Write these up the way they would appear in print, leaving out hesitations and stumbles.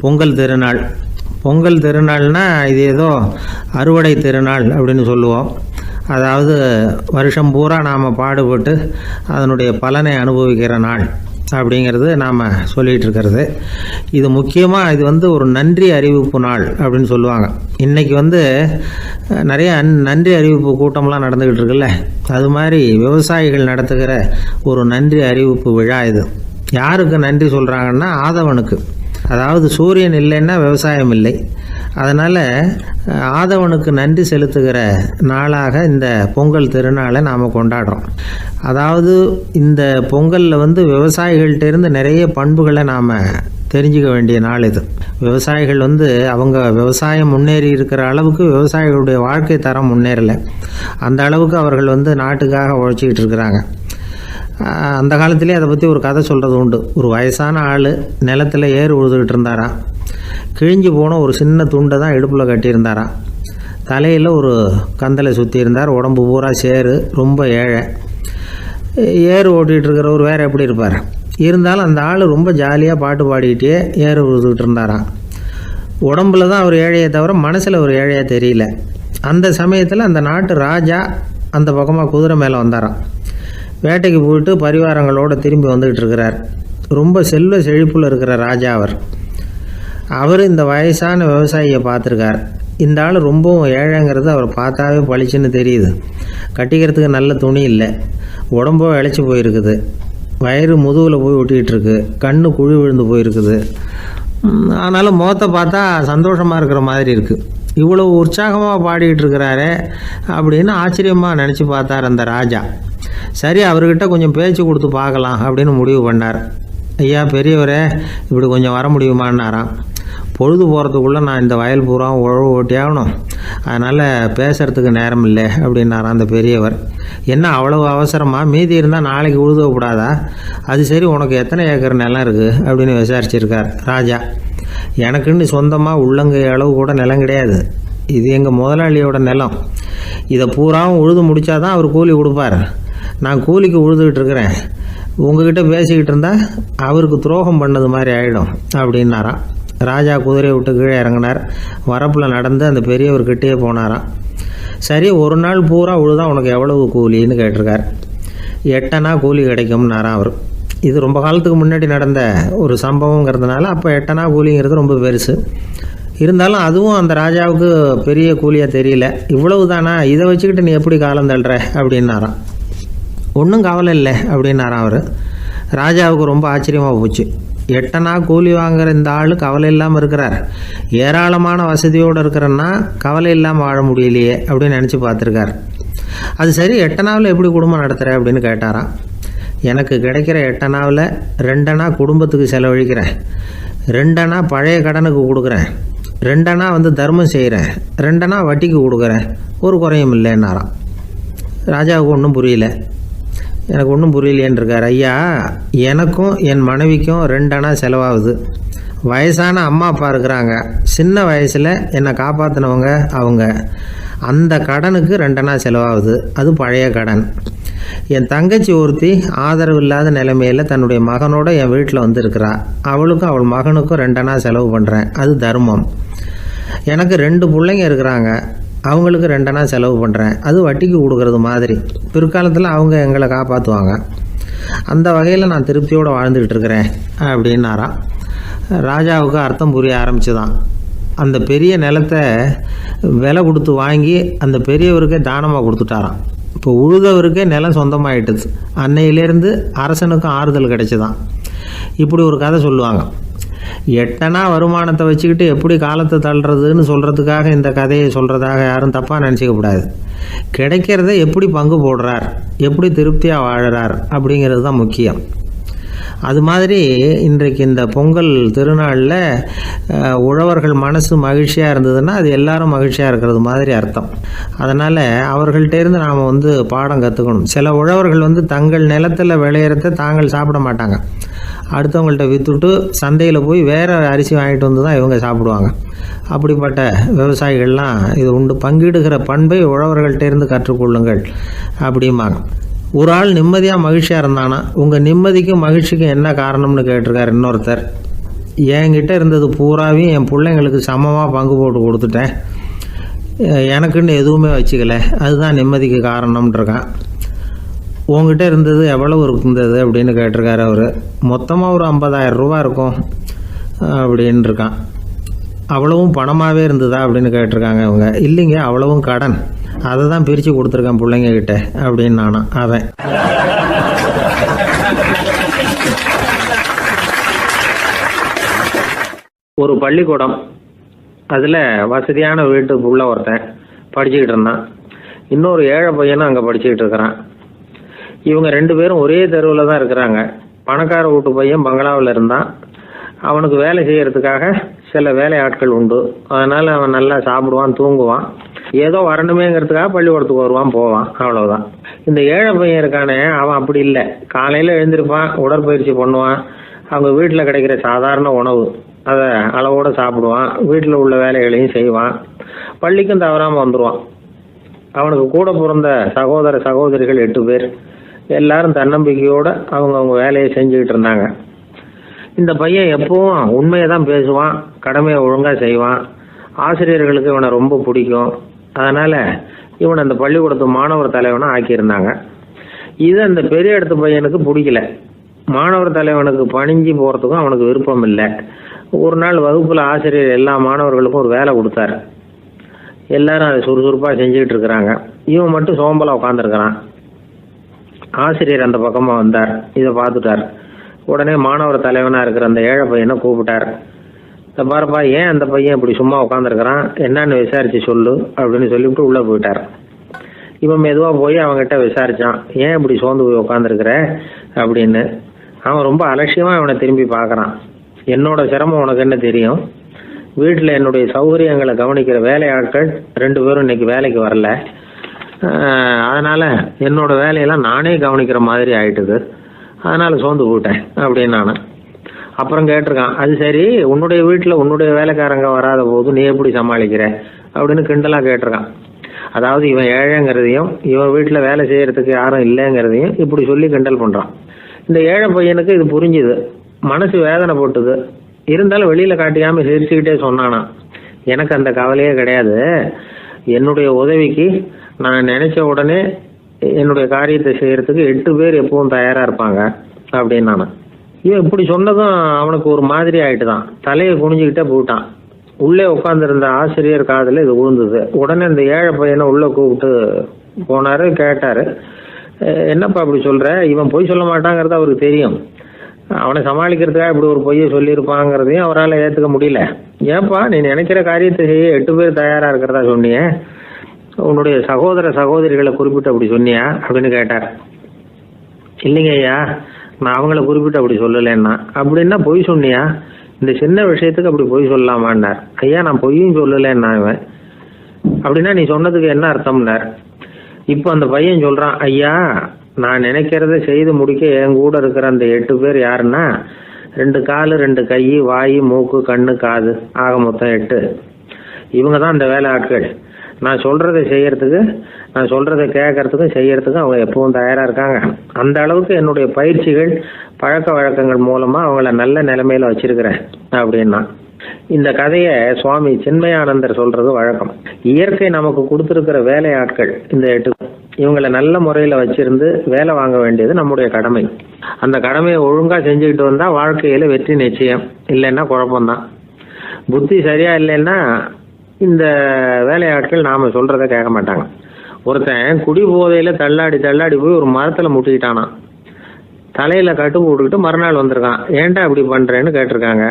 பொங்கல் திருநாள். பொங்கல் திருநாள்னால் இது ஏதோ அறுவடை திருநாள் அப்படின்னு சொல்லுவோம். அதாவது வருஷம் பூரா நாம் பாடுபட்டு அதனுடைய பலனை அனுபவிக்கிற நாள் அப்படிங்கிறது நாம் சொல்லிகிட்டு இருக்கிறது. இது முக்கியமாக இது ஒரு நன்றி அறிவிப்பு நாள் அப்படின்னு சொல்லுவாங்க. இன்றைக்கி நிறைய நன்றி அறிவிப்பு கூட்டம்லாம் நடந்துக்கிட்டு இருக்குல்ல, அது மாதிரி விவசாயிகள் நடத்துகிற ஒரு நன்றி அறிவிப்பு விழா இது. யாருக்கு நன்றி சொல்கிறாங்கன்னா ஆதவனுக்கு. அதாவது சூரியன் இல்லைன்னா விவசாயம் இல்லை. அதனால் ஆதவனுக்கு நன்றி செலுத்துகிற நாளாக இந்த பொங்கல் திருநாளை நாம் கொண்டாடுறோம். அதாவது இந்த பொங்கலில் விவசாயிகள்கிட்டேருந்து நிறைய பண்புகளை நாம் தெரிஞ்சுக்க வேண்டிய நாள் இது. விவசாயிகள் அவங்க விவசாயம் முன்னேறி இருக்கிற அளவுக்கு விவசாயிகளுடைய வாழ்க்கை தரம் முன்னேறலை. அந்த அளவுக்கு அவர்கள் நாட்டுக்காக உழைச்சிக்கிட்டு இருக்கிறாங்க. அந்த காலத்திலே அதை பற்றி ஒரு கதை சொல்கிறது உண்டு. ஒரு வயசான ஆள் நிலத்தில் ஏறு உழுதுகிட்டு இருந்தாராம். கிழிஞ்சு போன ஒரு சின்ன துண்டை தான் இடுப்பில் கட்டியிருந்தாராம். தலையில் ஒரு கந்தலை சுற்றி இருந்தார். உடம்பு பூரா சேரு, ரொம்ப ஏழை. ஏறு ஓட்டிகிட்டு இருக்கிறவர் வேறு எப்படி இருப்பார்? இருந்தாலும் அந்த ஆள் ரொம்ப ஜாலியாக பாட்டு பாடிக்கிட்டே ஏறு உழுதுகிட்டு இருந்தாராம். உடம்புல தான் அவர் ஏழையை தவிர மனசில் ஒரு ஏழையாக தெரியல. அந்த சமயத்தில் அந்த நாட்டு ராஜா அந்த பக்கமாக குதிரை மேலே வந்தாராம். வேட்டைக்கு போயிட்டு பரிவாரங்களோடு திரும்பி வந்துக்கிட்டு இருக்கிறார். ரொம்ப செல்வ செழிப்பில் இருக்கிற ராஜா அவர் இந்த வயசான விவசாயியை பார்த்துருக்கார். இந்த ஆள் ரொம்பவும் ஏழைங்கிறது அவர் பார்த்தாவே பளிச்சுன்னு தெரியுது. கட்டிக்கிறதுக்கு நல்ல துணி இல்லை, உடம்போ இழைச்சி போயிருக்குது, வயிறு முதுகில் போய் ஒட்டிக்கிட்டு இருக்கு, கண்ணு குழி விழுந்து போயிருக்குது. ஆனாலும் முகத்தை பார்த்தா சந்தோஷமாக இருக்கிற மாதிரி இருக்குது. இவ்வளோ உற்சாகமாக பாடிக்கிட்டு இருக்கிறாரே அப்படின்னு ஆச்சரியமாக நினச்சி பார்த்தார் அந்த ராஜா. சரி, அவர்கிட்ட கொஞ்சம் பேச்சு கொடுத்து பார்க்கலாம் அப்படின்னு முடிவு பண்ணார். ஐயா பெரியவரே, இப்படி கொஞ்சம் வர முடியுமான்னாராம். பொழுது போகிறதுக்குள்ளே நான் இந்த வயல் பூரா உழவு ஓட்டி ஆகணும், அதனால் பேசுகிறதுக்கு நேரம் இல்லை அப்படின்னாராம் அந்த பெரியவர். என்ன அவ்வளவு அவசரமாக? மீதி இருந்தால் நாளைக்கு உழுதக்கூடாதா? அது சரி, உனக்கு எத்தனை ஏக்கர் நிலம் இருக்குது அப்படின்னு விசாரிச்சிருக்கார் ராஜா. எனக்குன்னு சொந்தமாக உள்ளங்கை அளவு கூட நிலம் கிடையாது. இது எங்கள் முதலாளியோட நிலம். இதை பூராவும் உழுது முடித்தாதான் அவர் கூலி கொடுப்பார். நான் கூலிக்கு உழுதுகிட்டு இருக்கிறேன். உங்ககிட்ட பேசிக்கிட்டு இருந்தால் அவருக்கு துரோகம் பண்ணது மாதிரி ஆகிடும் அப்படின்னாராம். ராஜா குதிரையை விட்டு கீழே இறங்கினார். வரப்பில் நடந்து அந்த பெரியவர்கிட்டே போனாராம். சரி, ஒரு நாள் பூரா உழுதா உனக்கு எவ்வளவு கூலின்னு கேட்டிருக்கார். 8 அணா கூலி கிடைக்கும்னாராம் அவர். இது ரொம்ப காலத்துக்கு முன்னாடி நடந்த ஒரு சம்பவங்கிறதுனால அப்போ 8 அணா கூலிங்கிறது ரொம்ப பெருசு. இருந்தாலும் அதுவும் அந்த ராஜாவுக்கு பெரிய கூலியாக தெரியல. இவ்வளவு தானா, இதை வச்சுக்கிட்டு நீ எப்படி காலம் தள்ளுற அப்படின்னாராம். ஒன்றும் கவலை இல்லை அப்படின்னாராம் அவர். ராஜாவுக்கு ரொம்ப ஆச்சரியமாக போச்சு. 8 அணா கூலி வாங்குகிற இந்த ஆள் கவலை இல்லாமல் இருக்கிறார், ஏராளமான வசதியோடு இருக்கிறன்னா கவலை இல்லாமல் வாழ முடியலையே அப்படின்னு நினச்சி பார்த்துருக்கார். அது சரி, 8 அணாவில் எப்படி குடும்பம் நடத்துகிற அப்படின்னு கேட்டாராம். எனக்கு கிடைக்கிற 8 அணாவில் 2 அணா குடும்பத்துக்கு செலவழிக்கிறேன், 2 அணா பழைய கடனுக்கு கொடுக்குறேன், 2 அணா தர்மம் செய்கிறேன், 2 அணா வட்டிக்கு கொடுக்குறேன், ஒரு குறையும் இல்லைன்னாராம். ராஜாவுக்கு ஒன்றும் புரியல. எனக்கு ஒன்றும் புரியலையேன்னு இருக்கார். ஐயா, எனக்கும் என் மனைவிக்கும் 2 அணா செலவாகுது. வயசான அம்மா அப்பா இருக்கிறாங்க, சின்ன வயசில் என்னை காப்பாற்றினவங்க அவங்க. அந்த கடனுக்கு 2 அணா செலவாகுது, அது பழைய கடன். என் தங்கச்சி ஒருத்தி ஆதரவு இல்லாத நிலைமையில் தன்னுடைய மகனோட என் வீட்டில் இருக்கிறா. அவளுக்கும் அவள் மகனுக்கும் 2 அணா செலவு பண்ணுறேன், அது தர்மம். எனக்கு 2 பிள்ளைங்க இருக்கிறாங்க, அவங்களுக்கு 2 அணா செலவு பண்ணுறேன், அது வட்டிக்கு கொடுக்கறது மாதிரி. பிற்காலத்தில் அவங்க எங்களை காப்பாற்றுவாங்க. அந்த வகையில் நான் திருப்தியோடு வாழ்ந்துக்கிட்டு இருக்கிறேன் அப்படின்னாராம். ராஜாவுக்கு அர்த்தம் புரிய ஆரம்பிச்சுதான். அந்த பெரிய நிலத்தை விலை கொடுத்து வாங்கி அந்த பெரியவருக்கே தானமாக கொடுத்துட்டாராம். இப்போ உழுதவருக்கே நிலம் சொந்தமாகிட்டுது. அன்னையிலேருந்து அரசனுக்கும் ஆறுதல் கிடைச்சிதான். இப்படி ஒரு கதை சொல்லுவாங்க. 8 அணா வருமானத்தை வச்சுக்கிட்டு எப்படி காலத்தை தள்ளுறதுன்னு சொல்கிறதுக்காக இந்த கதையை சொல்கிறதாக யாரும் தப்பாக நினச்சிக்கக்கூடாது. கிடைக்கிறத எப்படி பங்கு போடுறார், எப்படி திருப்தியாக வாழறார் அப்படிங்கிறது தான் முக்கியம். அது மாதிரி இன்றைக்கு இந்த பொங்கல் திருநாளில் உழவர்கள் மனசு மகிழ்ச்சியாக இருந்ததுன்னா அது எல்லாரும் மகிழ்ச்சியாக இருக்கிறது மாதிரி அர்த்தம். அதனால் அவர்கள்ட்டேருந்து நாம் பாடம் கற்றுக்கணும். சில உழவர்கள் தங்கள் நிலத்தில் விளையிறத தாங்கள் சாப்பிட மாட்டாங்க, அடுத்தவங்கள்ட்ட விற்றுட்டு சந்தையில் போய் வேறு அரிசி வாங்கிட்டு வந்து தான் இவங்க சாப்பிடுவாங்க. அப்படிப்பட்ட விவசாயிகள்லாம் இது உண்டு. பங்கிடுகிற பண்பை உழவர்கள்ட்டேருந்து கற்றுக்கொள்ளுங்கள் அப்படிம்பாங்க. ஒரு ஆள் நிம்மதியாக மகிழ்ச்சியாக இருந்தானா, உங்கள் நிம்மதிக்கும் மகிழ்ச்சிக்கும் என்ன காரணம்னு கேட்டிருக்கார் இன்னொருத்தர். என்கிட்ட இருந்தது பூராவையும் என் பிள்ளைங்களுக்கு சமமாக பங்கு போட்டு கொடுத்துட்டேன், எனக்குன்னு எதுவுமே வச்சுக்கல, அதுதான் நிம்மதிக்கு காரணம்ன்றிருக்கான். உங்ககிட்ட இருந்தது எவ்வளவு இருந்தது அப்படின்னு கேட்டிருக்காரு அவர். மொத்தமாக ஒரு 50,000 ரூபா இருக்கும் அப்படின்னு இருக்கான். அவ்வளவும் பணமாகவே இருந்ததா அப்படின்னு கேட்டிருக்காங்க அவங்க. இல்லைங்க, அவ்வளவும் கடன், அதை தான் பிரித்து கொடுத்துருக்கேன் பிள்ளைங்க கிட்ட அப்படின்னு நானும். அவன் ஒரு பள்ளிக்கூடம், அதில் வசதியான வீட்டுக்குள்ள ஒருத்தன் படிச்சுக்கிட்டு இருந்தான், இன்னொரு ஏழை பையனும் அங்கே படிச்சுக்கிட்டு இருக்கிறான். இவங்க 2 பேரும் ஒரே தெருவில் தான் இருக்கிறாங்க. பணக்கார வீட்டு பையன் பங்களாவில் இருந்தான். அவனுக்கு வேலை செய்யறதுக்காக சில வேலை ஆட்கள் உண்டு. அதனால் அவன் நல்லா சாப்பிடுவான், தூங்குவான், ஏதோ வரணுமேங்கிறதுக்காக பள்ளிக்கூடத்துக்கு வருவான், போவான், அவ்வளோதான். இந்த ஏழை பையன் இருக்கானே, அவன் அப்படி இல்லை. காலையில் எழுந்திருப்பான், உடற்பயிற்சி பண்ணுவான், அவங்க வீட்டில் கிடைக்கிற சாதாரண உணவு அதை அளவோடு சாப்பிடுவான், வீட்டில் உள்ள வேலைகளையும் செய்வான், பள்ளிக்கும் தவறாமல் வந்துடுவான். அவனுக்கு கூட பிறந்த சகோதர சகோதரிகள் 8 பேர். எல்லாரும் தன்னம்பிக்கையோடு அவங்க வேலையை செஞ்சுக்கிட்டு இருந்தாங்க. இந்த பையன் எப்பவும் உண்மையை தான் பேசுவான், கடமையை ஒழுங்காக செய்வான். ஆசிரியர்களுக்கு இவனை ரொம்ப பிடிக்கும். அதனால் இவனை அந்த பள்ளிக்கூடத்து மாணவர் தலைவனாக ஆக்கியிருந்தாங்க. இது அந்த பெரிய இடத்து பையனுக்கு பிடிக்கல. மாணவர் தலைவனுக்கு பணிஞ்சு போகிறதுக்கும் அவனுக்கு விருப்பம் இல்லை. ஒரு நாள் வகுப்பில் ஆசிரியர் எல்லா மாணவர்களுக்கும் ஒரு வேலை கொடுத்தாரு. எல்லாரும் அதை சுறுசுறுப்பாக செஞ்சுக்கிட்டு இருக்கிறாங்க. இவன் மட்டும் சோம்பலாக உட்காந்துருக்கிறான். ஆசிரியர் அந்த பக்கமாக வந்தார், இதை பார்த்துட்டார். உடனே மாணவர் தலைவனாக இருக்கிற அந்த ஏழை பையனை கூப்பிட்டார். இந்த பாருப்பா, ஏன் அந்த பையன் இப்படி சும்மா உட்காந்துருக்கிறான், என்னன்னு விசாரித்து சொல்லு அப்படின்னு சொல்லிவிட்டு உள்ளே போயிட்டார். இவன் மெதுவாக போய் அவங்ககிட்ட விசாரித்தான், ஏன் இப்படி சோர்ந்து போய் உட்காந்துருக்குற அப்படின்னு. அவன் ரொம்ப அலட்சியமாக இவனை திரும்பி பார்க்குறான். என்னோட சிரமம் உனக்கு என்ன தெரியும், வீட்டில் என்னுடைய சௌகரியங்களை கவனிக்கிற வேலையாட்கள் 2 பேரும் இன்னைக்கு வேலைக்கு வரல, அதனால் என்னோட வேலையெல்லாம் நானே கவனிக்கிற மாதிரி ஆயிட்டுது, அதனால் சோர்ந்து போயிட்டேன் அப்படின்னு நான். அப்புறம் கேட்டிருக்கான், அது சரி, உன்னுடைய வீட்டில் உன்னுடைய வேலைக்காரங்க வராத போது நீ எப்படி சமாளிக்கிற அப்படின்னு கிண்டலாக கேட்டிருக்கான். அதாவது இவன் ஏழைங்கிறதையும் இவன் வீட்டில் வேலை செய்யறதுக்கு யாரும் இல்லைங்கிறதையும் இப்படி சொல்லி கிண்டல் பண்ணுறான். இந்த ஏழை பையனுக்கு இது புரிஞ்சுது, மனசு வேதனை போட்டுது. இருந்தாலும் வெளியில் காட்டியாமல் சிரிச்சுக்கிட்டே சொன்னானா, எனக்கு அந்த கவலையே கிடையாது, என்னுடைய உதவிக்கு நான் நினைச்ச உடனே என்னுடைய காரியத்தை செய்யறதுக்கு 8 பேர் எப்பவும் தயாராக இருப்பாங்க அப்படின்னு நான். இவன் இப்படி சொன்னதும் அவனுக்கு ஒரு மாதிரி ஆயிட்டு தான், தலையை குனிஞ்சுக்கிட்டே போட்டான். உள்ளே உட்காந்துருந்த ஆசிரியர் காதில் இது விழுந்தது. உடனே இந்த ஏழை பையனை உள்ளே கூப்பிட்டு போனார், கேட்டார், என்னப்பா இப்படி சொல்கிற, இவன் பொய் சொல்ல மாட்டாங்கிறது அவருக்கு தெரியும், அவனை சமாளிக்கிறதுக்காக இப்படி ஒரு பொய்யை சொல்லியிருப்பாங்கிறதையும் அவரால் ஏற்றுக்க முடியல. ஏன்பா நீ நினைக்கிற காரியத்தை செய்ய 8 பேர் தயாராக இருக்கிறதா சொன்னியே, உன்னுடைய சகோதர சகோதரிகளை குறிப்பிட்டு அப்படி சொன்னியா அப்படின்னு கேட்டார். இல்லைங்க ஐயா, நான் அவங்கள குறிப்பிட்டு அப்படி சொல்லலைன்னா. அப்படின்னா பொய் சொன்னியா, இந்த சின்ன விஷயத்துக்கு அப்படி பொய் சொல்லலாமான்னார். ஐயா நான் பொய்யும் சொல்லலைன்னா. இவன் அப்படின்னா நீ சொன்னதுக்கு என்ன அர்த்தம்னார். இப்போ அந்த பையன் சொல்கிறான், ஐயா நான் நினைக்கிறத செய்து முடிக்க என் கூட இருக்கிற அந்த 8 பேர் யாருன்னா 2 கால் 2 கை வாய் மூக்கு கண்ணு காது ஆக மொத்தம் 8. இவங்க தான் அந்த வேலை ஆட்கள். நான் சொல்கிறத செய்யறதுக்கு, நான் சொல்கிறத கேட்கறதுக்கும் செய்யறதுக்கும் அவங்க எப்பவும் தயாராக இருக்காங்க. அந்த அளவுக்கு என்னுடைய பயிற்சிகள் பழக்க வழக்கங்கள் மூலமாக அவங்கள நல்ல நிலைமையில் வச்சிருக்கிறேன் அப்படின்னா. இந்த கதையை சுவாமி சின்மயானந்தர் சொல்கிறது வழக்கம். இயற்கை நமக்கு கொடுத்துருக்கிற வேலை ஆட்கள் இந்த 8, இவங்களை நல்ல முறையில் வச்சிருந்து வேலை வாங்க வேண்டியது நம்முடைய கடமை. அந்த கடமையை ஒழுங்காக செஞ்சுக்கிட்டு வந்தால் வாழ்க்கையில் வெற்றி நிச்சயம், இல்லைன்னா குழப்பம்தான். புத்தி சரியா இல்லைன்னா இந்த வேலையாட்கள் நாம் சொல்கிறத கேட்க மாட்டாங்க. ஒருத்தன் குடி போதையில் தள்ளாடி தள்ளாடி போய் ஒரு மரத்தில் முட்டிக்கிட்டானா, தலையில் கட்டு போட்டுக்கிட்டு மறுநாள் வந்திருக்கான். ஏன்டா இப்படி பண்ணுறேன்னு கேட்டிருக்காங்க.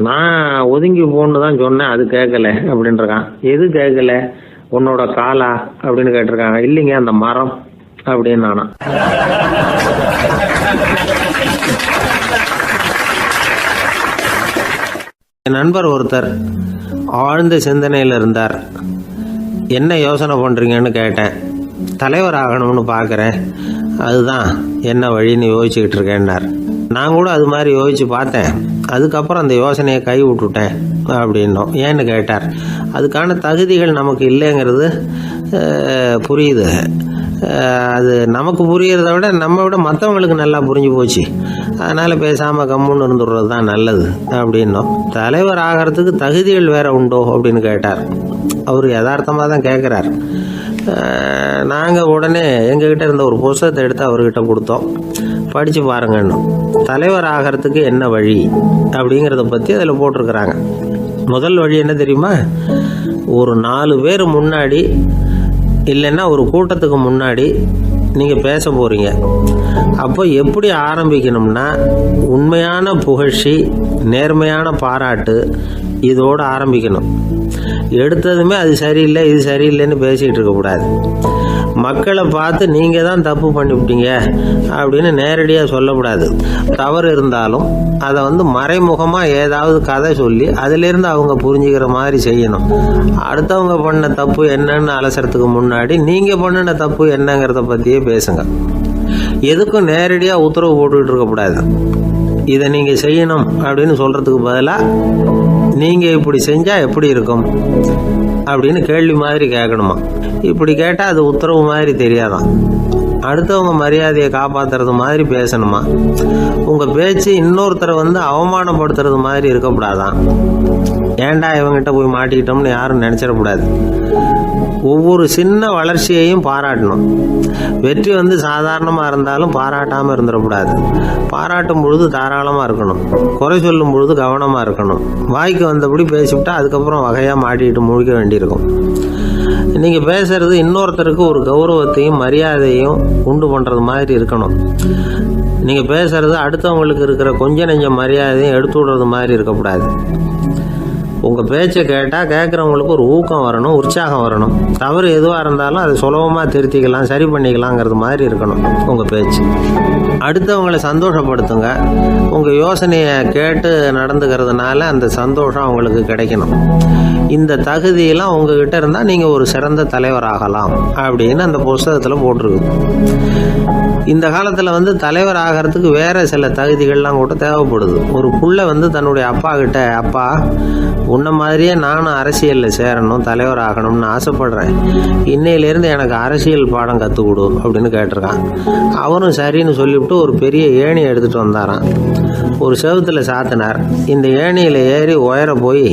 நான் ஒதுங்கி போன்னு தான் சொன்னேன், அது கேட்கல அப்படின்றான். எது கேட்கல, உன்னோட காலா அப்படின்னு கேட்டிருக்காங்க. இல்லைங்க அந்த மரம் அப்படின்னு நானா. என் நண்பர் ஒருத்தர் ஆழ்ந்த சிந்தனையில் இருந்தார். என்ன யோசனை பண்ணுறீங்கன்னு கேட்டேன். தலைவர் ஆகணும்னு பார்க்குறேன், அதுதான் என்ன வழின்னு யோசிச்சுக்கிட்டு இருக்கேன்னார். நான் கூட அது மாதிரி யோசித்து பார்த்தேன், அதுக்கப்புறம் அந்த யோசனையை கை விட்டுட்டேன் அப்படின்னோம். ஏன்னு கேட்டார். அதுக்கான தகுதிகள் நமக்கு இல்லைங்கிறது புரியுது. அது நமக்கு புரியறத விட நம்ம விட மற்றவங்களுக்கு நல்லா புரிஞ்சு போச்சு, அதனால் பேசாமல் கம்முன்னு இருந்துடுறது தான் நல்லது அப்படின்னோம். தலைவர் ஆகிறதுக்கு தகுதிகள் வேற உண்டோ அப்படின்னு கேட்டார். அவர் யதார்த்தமாக தான் கேட்குறார். நாங்கள் உடனே எங்ககிட்ட இருந்த ஒரு புத்தகத்தை எடுத்து அவர்கிட்ட கொடுத்தோம். படித்து பாருங்கன்னு. தலைவர் ஆகிறதுக்கு என்ன வழி அப்படிங்கிறத பற்றி அதில் போட்டிருக்கிறாங்க. முதல் வழி என்ன தெரியுமா? ஒரு 4 பேர் முன்னாடி இல்லைன்னா ஒரு கூட்டத்துக்கு முன்னாடி நீங்கள் பேச போகிறீங்க. அப்போ எப்படி ஆரம்பிக்கணும்னா, உண்மையான புகழ்ச்சி, நேர்மையான பாராட்டு, இதோடு ஆரம்பிக்கணும். எடுத்ததுமே அது சரியில்லை இது சரியில்லைன்னு பேசிகிட்டு இருக்கக்கூடாது. மக்களை பார்த்து நீங்கள் தான் தப்பு பண்ணிவிட்டீங்க அப்படின்னு நேரடியாக சொல்லக்கூடாது. தவறு இருந்தாலும் அதை மறைமுகமாக ஏதாவது கதை சொல்லி அதிலிருந்து அவங்க புரிஞ்சுக்கிற மாதிரி செய்யணும். அடுத்தவங்க பண்ண தப்பு என்னன்னு அலசறதுக்கு முன்னாடி நீங்கள் பண்ணின தப்பு என்னங்கிறத பற்றியே பேசுங்க. எதுக்கும் நேரடியாக உத்தரவு போட்டுக்கிட்டு இருக்கக்கூடாது. இதை நீங்கள் செய்யணும் அப்படின்னு சொல்கிறதுக்கு பதிலாக நீங்கள் இப்படி செஞ்சால் எப்படி இருக்கும் அப்படின்னு கேள்வி மாதிரி கேட்கணுமா. இப்படி கேட்டால் அது உத்தரவு மாதிரி தெரியாதான். அடுத்தவங்க மரியாதையை காப்பாற்றுறது மாதிரி பேசணுமா. உங்கள் பேச்சு இன்னொருத்தரை அவமானப்படுத்துறது மாதிரி இருக்கக்கூடாதான். ஏன்டா இவங்கிட்ட போய் மாட்டிக்கிட்டோம்னு யாரும் நினச்சிடக்கூடாது. ஒவ்வொரு சின்ன வளர்ச்சியையும் பாராட்டணும். வெற்றி சாதாரணமாக இருந்தாலும் பாராட்டாமல் இருந்துடக்கூடாது. பாராட்டும் பொழுது தாராளமாக இருக்கணும். குறை சொல்லும் பொழுது கவனமாக இருக்கணும். வாய்க்கு வந்தபடி பேசிவிட்டா அதுக்கப்புறம் வகையாக மாட்டிக்கிட்டு முழிக்க வேண்டியிருக்கும். நீங்கள் பேசுறது இன்னொருத்தருக்கு ஒரு கௌரவத்தையும் மரியாதையும் உண்டு பண்ணுறது மாதிரி இருக்கணும். நீங்கள் பேசுறது அடுத்தவங்களுக்கு இருக்கிற கொஞ்ச நெஞ்ச மரியாதையும் எடுத்து விடுறது மாதிரி இருக்கக்கூடாது. உங்கள் பேச்சை கேட்டால் கேட்குறவங்களுக்கு ஒரு ஊக்கம் வரணும், உற்சாகம் வரணும். தவறு எதுவாக இருந்தாலும் அதை சுலபமாக திருத்திக்கலாம், சரி பண்ணிக்கலாங்கிறது மாதிரி இருக்கணும் உங்கள் பேச்சு. அடுத்தவங்களை சந்தோஷப்படுத்துங்க. உங்கள் யோசனையை கேட்டு நடந்துக்கிறதுனால அந்த சந்தோஷம் அவங்களுக்கு கிடைக்கணும். இந்த தகுதியெல்லாம் உங்ககிட்ட இருந்தால் நீங்கள் ஒரு சிறந்த தலைவராகலாம் அப்படின்னு அந்த புஸ்தகத்தில் போட்டிருக்கு. இந்த காலத்தில் தலைவர் ஆகிறதுக்கு வேறு சில தகுதிகள்லாம் கூட தேவைப்படுது. ஒரு புள்ள தன்னுடைய அப்பா கிட்ட, அப்பா உன்ன மாதிரியே நானும் அரசியலில் சேரணும், தலைவர் ஆகணும்னு ஆசைப்படுறேன், இன்னையிலேருந்து எனக்கு அரசியல் பாடம் கற்றுக் கொடு அப்படின்னு கேட்டிருக்கான். அவரும் சரின்னு சொல்லிவிட்டு ஒரு பெரிய ஏணியை எடுத்துகிட்டு வந்தாரான். ஒரு செவுத்தில் சாத்தினார். இந்த ஏணியில் ஏறி உயர போய்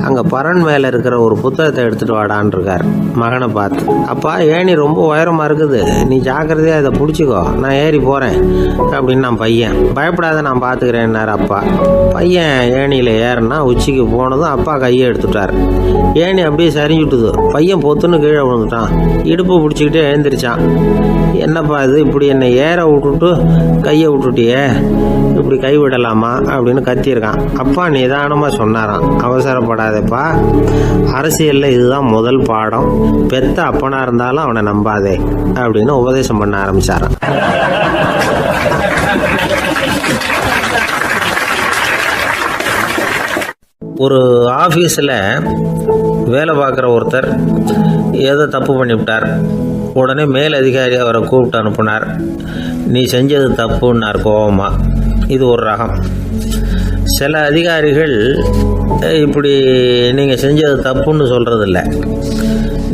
அங்கே பரன் மேலே இருக்கிற ஒரு புத்தகத்தை எடுத்துகிட்டு வாடான் இருக்கார் மகனை பார்த்து. அப்பா ஏணி ரொம்ப உயரமாக இருக்குது, நீ ஜாக்கிரதையாக இதை பிடிச்சிக்கோ, நான் ஏறி போகிறேன் அப்படின்னு நான் பையன். பயப்படாத, நான் பார்த்துக்கிறேன்னார் அப்பா. பையன் ஏணியில் ஏறினா உச்சிக்கு போனதும் அப்பா கையை எடுத்துட்டார். ஏணி அப்படியே சரிஞ்சுட்டுது. பையன் பொத்துன்னு கீழே விழுந்துட்டான். இடுப்பு பிடிச்சிக்கிட்டே எழுந்திரிச்சான். என்னப்பா இது, இப்படி என்னை ஏற விட்டுட்டு கையை விட்டுட்டியே, இப்படி கைவிடலாமா அப்படின்னு கத்தியிருக்கான். அப்பா நிதானமாக சொன்னாராம், அவசரப்படாதேப்பா, அரசியலில் இதுதான் முதல் பாடம், பெத்த அப்பனா இருந்தாலும் அவனை நம்பாதே அப்படின்னு உபதேசம் பண்ண ஆரம்பிச்சாராம். ஒரு ஆஃபீஸில் வேலை பார்க்குற ஒருத்தர் ஏதோ தப்பு பண்ணிவிட்டார். உடனே மேல் அதிகாரி அவரை கூப்பிட்டு அனுப்புனார். நீ செஞ்சது தப்புன்னார் கோபமா. இது ஒரு ரகம். சில அதிகாரிகள் இப்படி நீங்கள் செஞ்சது தப்புன்னு சொல்கிறதில்ல,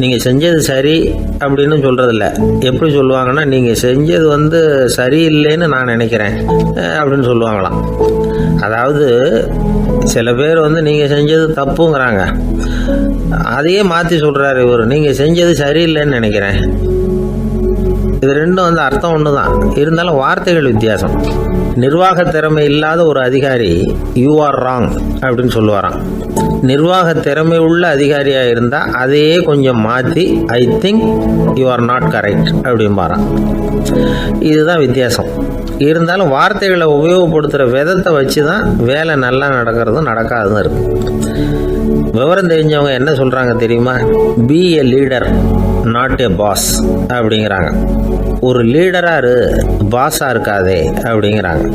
நீங்கள் செஞ்சது சரி அப்படின்னு சொல்கிறதில்ல. எப்படி சொல்லுவாங்கன்னா, நீங்கள் செஞ்சது சரியில்லைன்னு நான் நினைக்கிறேன் அப்படின்னு சொல்லுவாங்களாம். அதாவது சில பேர் நீங்கள் செஞ்சது தப்புங்கிறாங்க, அதையே மாற்றி சொல்கிறாரு இவர், நீங்கள் செஞ்சது சரியில்லைன்னு நினைக்கிறேன். இது ரெண்டும் அர்த்தம் ஒன்று தான், இருந்தாலும் வார்த்தைகள் வித்தியாசம். நிர்வாக திறமை இல்லாத ஒரு அதிகாரி யூ ஆர் ராங் அப்படின்னு சொல்லுவாராம். நிர்வாக திறமை உள்ள அதிகாரியாக இருந்தால் அதையே கொஞ்சம் மாற்றி I think you are not correct அப்படின்பாரான். இதுதான் வித்தியாசம். இருந்தாலும் வார்த்தைகளை உபயோகப்படுத்துகிற விதத்தை வச்சு தான் வேலை நல்லா நடக்கிறதும் நடக்காதும் இருக்குது. விவரம் தெரிஞ்சவங்க என்ன சொல்கிறாங்க தெரியுமா? Be a leader not a boss அப்படிங்கிறாங்க. ஒரு லீடராக பாஸாக இருக்காதே அப்படிங்கிறாங்க.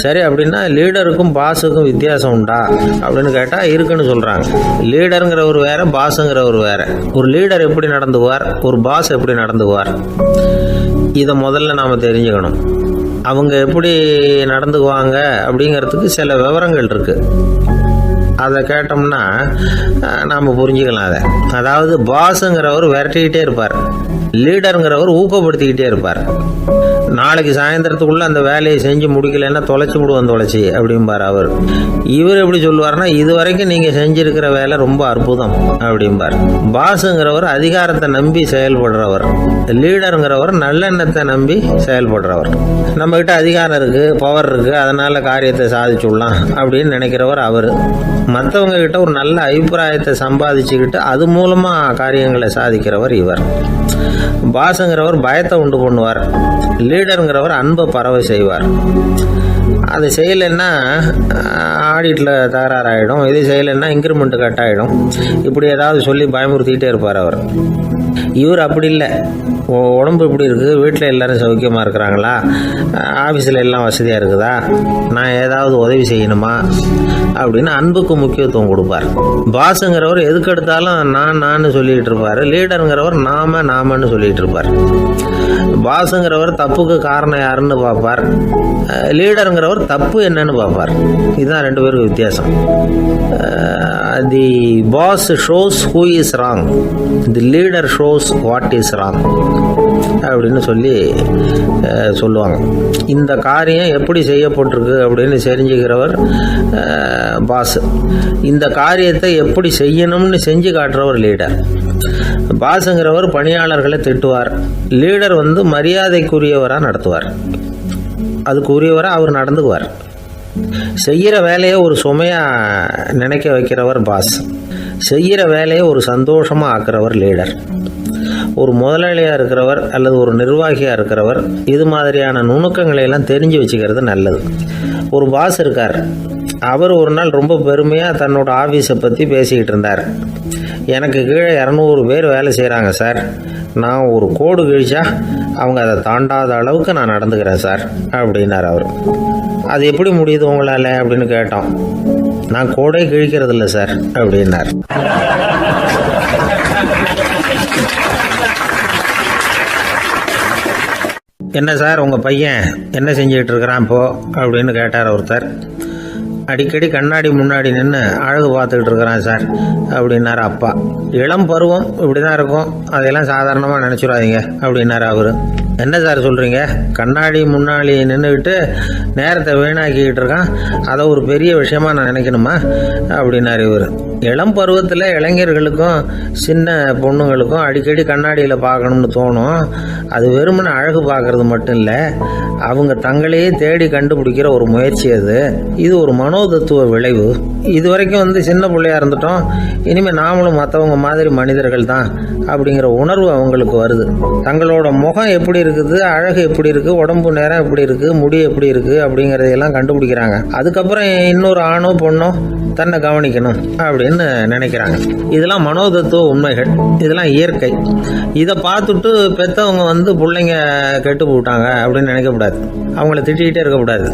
சரி, அப்படின்னா லீடருக்கும் பாஸுக்கும் வித்தியாசம் உண்டா அப்படின்னு கேட்டால் இருக்குன்னு சொல்கிறாங்க. லீடருங்கிறவர் வேறு, பாஸுங்கிறவர் வேறு. ஒரு லீடர் எப்படி நடந்துக்குவார், ஒரு பாஸ் எப்படி நடந்துக்குவார், இதை முதல்ல நாம் தெரிஞ்சுக்கணும். அவங்க எப்படி நடந்துக்குவாங்க அப்படிங்கிறதுக்கு சில விவரங்கள் இருக்குது. அதை கேட்டோம்னா நாம் புரிஞ்சுக்கலாம் அதை. அதாவது பாஸுங்கிறவர் விரட்டிக்கிட்டே இருப்பார், லீடருங்கிறவர் ஊக்கப்படுத்திக்கிட்டே இருப்பார். நாளைக்கு சாயந்தரத்துக்குள்ளே அந்த வேலையை செஞ்சு முடிக்கலைன்னா தொலைச்சி விடுவோம் தொலைச்சி அப்படிம்பார் அவர். இவர் எப்படி சொல்லுவார்னா, இது வரைக்கும் நீங்கள் செஞ்சுருக்கிற வேலை ரொம்ப அற்புதம் அப்படிம்பார். பாஸுங்கிறவர் அதிகாரத்தை நம்பி செயல்படுறவர், லீடருங்கிறவர் நல்லெண்ணத்தை நம்பி செயல்படுறவர். நம்மக்கிட்ட அதிகாரம் இருக்குது, பவர் இருக்குது, அதனால் காரியத்தை சாதிச்சுடலாம் அப்படின்னு நினைக்கிறவர் அவர். மற்றவங்க கிட்ட ஒரு நல்ல அபிப்பிராயத்தை சம்பாதிச்சுக்கிட்டு அது மூலமாக காரியங்களை சாதிக்கிறவர் இவர். பாஸுங்கிறவர் பயத்தை உண்டு பண்ணுவார், லீடருங்கிறவர் அன்பை பரவ செய்வார். அது செய்யலைன்னா ஆடிட்டில் தகராறாயிடும், இது செய்யலைன்னா இன்க்ரிமெண்ட் கட் ஆகிடும், இப்படி ஏதாவது சொல்லி பயமுறுத்திக்கிட்டே இருப்பார் அவர். இவர் அப்படி இல்லை. உடம்பு இப்படி இருக்குது, வீட்டில் எல்லோரும் சௌக்கியமாக இருக்கிறாங்களா, ஆஃபீஸில் எல்லாம் வசதியாக இருக்குதா, நான் ஏதாவது உதவி செய்யணுமா அப்படின்னு அன்புக்கு முக்கியத்துவம் கொடுப்பார். பாஸுங்கிறவர் எதுக்கெடுத்தாலும் நான் சொல்லிகிட்டு இருப்பார், லீடருங்கிறவர் நாமன்னு சொல்லிகிட்டு இருப்பார். பாஸுங்கிறவர் தப்புக்கு காரணம் யாருன்னு பார்ப்பார், லீடருங்கிறவர் தப்பு என்னன்னு பார்ப்பார். இதுதான் ரெண்டு பேருக்கு வித்தியாசம். The boss shows who is wrong, the leader shows what is wrong அப்படின்னு சொல்லுவாங்க. இந்த காரியம் எப்படி செய்யப்பட்டிருக்கு அப்படின்னு தெரிஞ்சுக்கிறவர் பாஸ். இந்த காரியத்தை எப்படி செய்யணும்னு செஞ்சு காட்டுறவர் லீடர். பாஸுங்கிறவர் பணியாளர்களை திட்டுவார், லீடர் மரியாதைக்குரியவராக நடத்துவார், அதுக்குரியவராக அவர் நடந்துக்குவார். செய்கிற வேலையை ஒரு சுமையாக நினைக்க வைக்கிறவர் பாஸ், செய்கிற வேலையை ஒரு சந்தோஷமாக ஆக்குறவர் லீடர். ஒரு முதலாளியாக இருக்கிறவர் அல்லது ஒரு நிர்வாகியாக இருக்கிறவர் இது மாதிரியான நுணுக்கங்களை எல்லாம் தெரிஞ்சு வச்சுக்கிறது நல்லது. ஒரு பாஸ் இருக்கார், அவர் ஒரு நாள் ரொம்ப பெருமையாக தன்னோட ஆஃபீஸை பற்றி பேசிக்கிட்டு இருந்தார். எனக்கு கீழே 200 பேர் வேலை செய்கிறாங்க சார், நான் ஒரு கோடு கிழிச்சா அவங்க அதை தாண்டாத அளவுக்கு நான் நடந்துக்கிறேன் சார் அப்படின்னார் அவர். அது எப்படி முடியுது உங்களால் அப்படின்னு கேட்டோம். நான் கோடே கிழிக்கிறதில்ல சார் அப்படின்னார். என்ன சார் உங்கள் பையன் என்ன செஞ்சுக்கிட்டு இருக்கிறான் இப்போது அப்படின்னு கேட்டார் ஒருத்தர். அடிக்கடி கண்ணாடி முன்னாடி நின்று அழகு பார்த்துக்கிட்டு இருக்கிறான் சார் அப்படின்னாரு அப்பா. இளம் பருவம் இப்படி தான் இருக்கும், அதையெல்லாம் சாதாரணமாக நினச்சிடாதீங்க அப்படின்னாரு அவர். என்ன சார் சொல்கிறீங்க, கண்ணாடி முன்னாடி நின்றுக்கிட்டு நேரத்தை வீணாக்கிக்கிட்டு இருக்கான், அதை ஒரு பெரிய விஷயமா நான் நினைக்கணுமா அப்படின்னாரு இவர். இளம் பருவத்தில் இளைஞர்களுக்கும் சின்ன பொண்ணுங்களுக்கும் அடிக்கடி கண்ணாடியில் பார்க்கணும்னு தோணும். அது வெறுமனே அழகு பார்க்கறது மட்டும் இல்லை, அவங்க தங்களையே தேடி கண்டுபிடிக்கிற ஒரு முயற்சி அது. இது ஒரு மனோதத்துவ விளைவு. இது வரைக்கும் சின்ன பிள்ளையா இருந்துட்டோம், இனிமேல் நாமளும் மற்றவங்க மாதிரி மனிதர்கள் தான் அப்படிங்கிற உணர்வு அவங்களுக்கு வருது. தங்களோட முகம் எப்படி இருக்குது, அழகு எப்படி இருக்குது, உடம்பு நேரம் எப்படி இருக்குது, முடி எப்படி இருக்குது அப்படிங்கிறதையெல்லாம் கண்டுபிடிக்கிறாங்க. அதுக்கப்புறம் இன்னொரு ஆணோ பொண்ணோ தன்னை கவனிக்கணும் அப்படின்னு நினைக்கிறாங்க. இதெல்லாம் மனோதத்துவ உண்மைகள், இதெல்லாம் இயற்கை. இதை பார்த்துட்டு பெற்றவங்க பிள்ளைங்க கெட்டு போட்டாங்க அப்படின்னு நினைக்கக்கூடாது, அவங்கள திட்டிகிட்டே இருக்கக்கூடாது.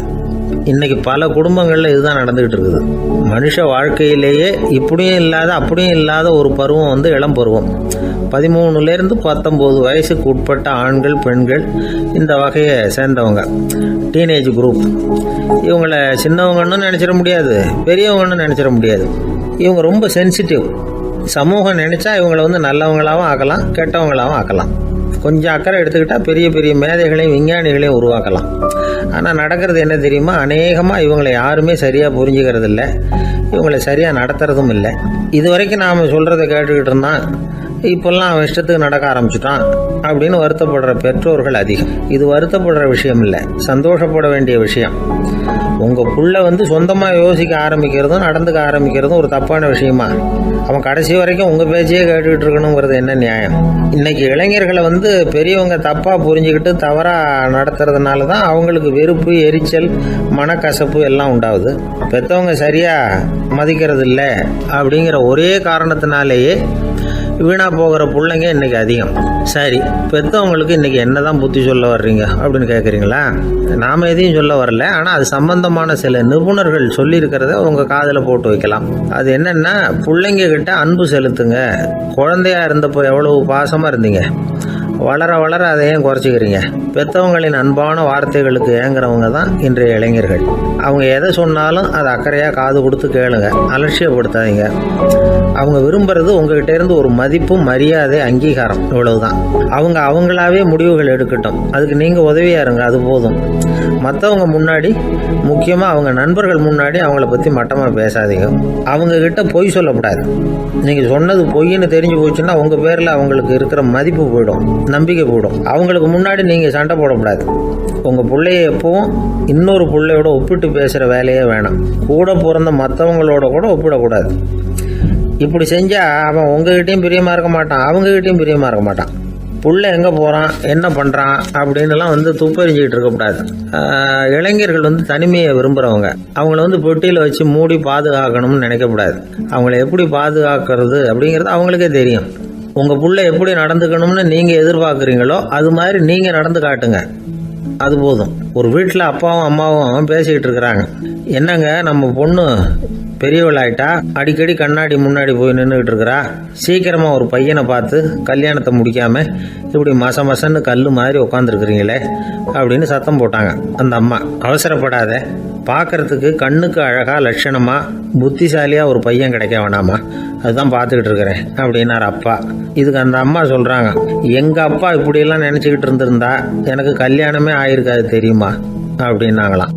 இன்றைக்கி பல குடும்பங்களில் இதுதான் நடந்துக்கிட்டு இருக்குது. மனுஷ வாழ்க்கையிலேயே இப்படியும் இல்லாத அப்படியும் இல்லாத ஒரு பருவம் இளம் பருவம். 13லேருந்து 19 வயசுக்கு உட்பட்ட ஆண்கள் பெண்கள் இந்த வகையை சேர்ந்தவங்க, டீனேஜ் குரூப். இவங்கள சின்னவங்கன்னு நினச்சிட முடியாது, பெரியவங்கன்னு நினச்சிட முடியாது. இவங்க ரொம்ப சென்சிட்டிவ். சமூகம் நினச்சா இவங்களை நல்லவங்களாகவும் ஆக்கலாம், கெட்டவங்களாகவும் ஆக்கலாம். கொஞ்சம் அக்கறை எடுத்துக்கிட்டால் பெரிய பெரிய மேதைகளையும் விஞ்ஞானிகளையும் உருவாக்கலாம். ஆனால் நடக்கிறது என்ன தெரியுமா, அநேகமாக இவங்களை யாருமே சரியாக புரிஞ்சுக்கிறது இல்லை, இவங்களை சரியாக நடத்துறதும் இல்லை. இது வரைக்கும் நாம் சொல்கிறத கேட்டுக்கிட்டு இருந்தான், இப்போல்லாம் அவன் இஷ்டத்துக்கு நடக்க ஆரம்பிச்சுட்டான் அப்படின்னு வருத்தப்படுற பெற்றோர்கள் அதிகம். இது வருத்தப்படுற விஷயம் இல்லை, சந்தோஷப்பட வேண்டிய விஷயம். உங்கள் புள்ள சொந்தமாக யோசிக்க ஆரம்பிக்கிறதும் நடந்துக்க ஆரம்பிக்கிறதும் ஒரு தப்பான விஷயமா? அவன் கடைசி வரைக்கும் உங்கள் பேச்சையே கேட்டுக்கிட்டு இருக்கணுங்கிறது என்ன நியாயம்? இன்றைக்கி இளைஞர்களை பெரியவங்க தப்பாக புரிஞ்சுக்கிட்டு தவறாக நடத்துறதுனால தான் அவங்களுக்கு வெறுப்பு, எரிச்சல், மனக்கசப்பு எல்லாம் உண்டாகுது. பெற்றவங்க சரியாக மதிக்கிறது இல்லை அப்படிங்கிற ஒரே காரணத்தினாலேயே வீணாக போகிற பிள்ளைங்க இன்றைக்கி அதிகம். சரி, பெற்றவங்களுக்கு இன்றைக்கி என்ன தான் புத்தி சொல்ல வர்றீங்க அப்படின்னு கேட்குறீங்களா? நாம் எதையும் சொல்ல வரல, ஆனால் அது சம்பந்தமான சில நிபுணர்கள் சொல்லியிருக்கிறத உங்கள் காதில் போட்டு வைக்கலாம். அது என்னென்னா, பிள்ளைங்க கிட்ட அன்பு செலுத்துங்க. குழந்தையாக இருந்தப்போ எவ்வளவு பாசமாக இருந்தீங்க, வளர வளர அதையும் குறைச்சிக்கிறீங்க. பெற்றவங்களின் அன்பான வார்த்தைகளுக்கு ஏங்குறவங்க தான் இன்றைய இளைஞர்கள். அவங்க எதை சொன்னாலும் அதை அக்கறையாக காது கொடுத்து கேளுங்க, அலட்சியப்படுத்தாதீங்க. அவங்க விரும்புறது உங்ககிட்ட இருந்து ஒரு மதிப்பு, மரியாதை, அங்கீகாரம், இவ்வளவுதான். அவங்க அவங்களாவே முடிவுகள் எடுக்கட்டும், அதுக்கு நீங்கள் உதவியாக இருங்க, அது போதும். மற்றவங்க முன்னாடி, முக்கியமாக அவங்க நண்பர்கள் முன்னாடி அவங்கள பற்றி மட்டமாக பேசாதீங்க. அவங்கக்கிட்ட பொய் சொல்லக்கூடாது. நீங்கள் சொன்னது பொய்ன்னு தெரிஞ்சு போச்சுன்னா உங்கள் பேரில் அவங்களுக்கு இருக்கிற மதிப்பு போயிடும், நம்பிக்கை போயிடும். அவங்களுக்கு முன்னாடி நீங்கள் சண்டை போடக்கூடாது. உங்கள் பிள்ளைய எப்பவும் இன்னொரு பிள்ளையோட ஒப்பிட்டு பேசுகிற வேலையே வேணாம். கூட பிறந்த மற்றவங்களோட கூட ஒப்பிடக்கூடாது. இப்படி செஞ்சால் அவன் உங்ககிட்டையும் பிரியமாக இருக்க மாட்டான், அவங்ககிட்டையும் பிரியமாக இருக்க மாட்டான். புள்ள எங்கே போகிறான், என்ன பண்ணுறான் அப்படின்னுலாம் துப்பறிஞ்சிக்கிட்டு இருக்கக்கூடாது. இளைஞர்கள் தனிமையை விரும்புகிறவங்க. அவங்கள பெட்டியில் வச்சு மூடி பாதுகாக்கணும்னு நினைக்கக்கூடாது. அவங்கள எப்படி பாதுகாக்கிறது அப்படிங்கிறது அவங்களுக்கே தெரியும். உங்கள் புள்ள எப்படி நடந்துக்கணும்னு நீங்கள் எதிர்பார்க்குறீங்களோ அது மாதிரி நீங்கள் நடந்து காட்டுங்க, அது போதும். ஒரு வீட்டில் அப்பாவும் அம்மாவும் பேசிக்கிட்டு இருக்கிறாங்க. என்னங்க நம்ம பொண்ணு பெரியவளாயிட்டா, அடிக்கடி கண்ணாடி முன்னாடி போய் நின்றுக்கிட்டு இருக்கிறா, சீக்கிரமாக ஒரு பையனை பார்த்து கல்யாணத்தை முடிக்காமல் இப்படி மசன்னு கல் மாதிரி உட்காந்துருக்குறீங்களே அப்படின்னு சத்தம் போட்டாங்க அந்த அம்மா. அவசரப்படாத, பார்க்கறதுக்கு கண்ணுக்கு அழகாக லட்சணமாக புத்திசாலியாக ஒரு பையன் கிடைக்க வேணாமா, அதுதான் பார்த்துக்கிட்டு இருக்கிறேன் அப்படின்னார் அப்பா. இதுக்கு அந்த அம்மா சொல்கிறாங்க, எங்கள் அப்பா இப்படியெல்லாம் நினச்சிக்கிட்டு இருந்திருந்தா எனக்கு கல்யாணமே ஆயிருக்காது தெரியுமா அப்படின்னாங்களாம்.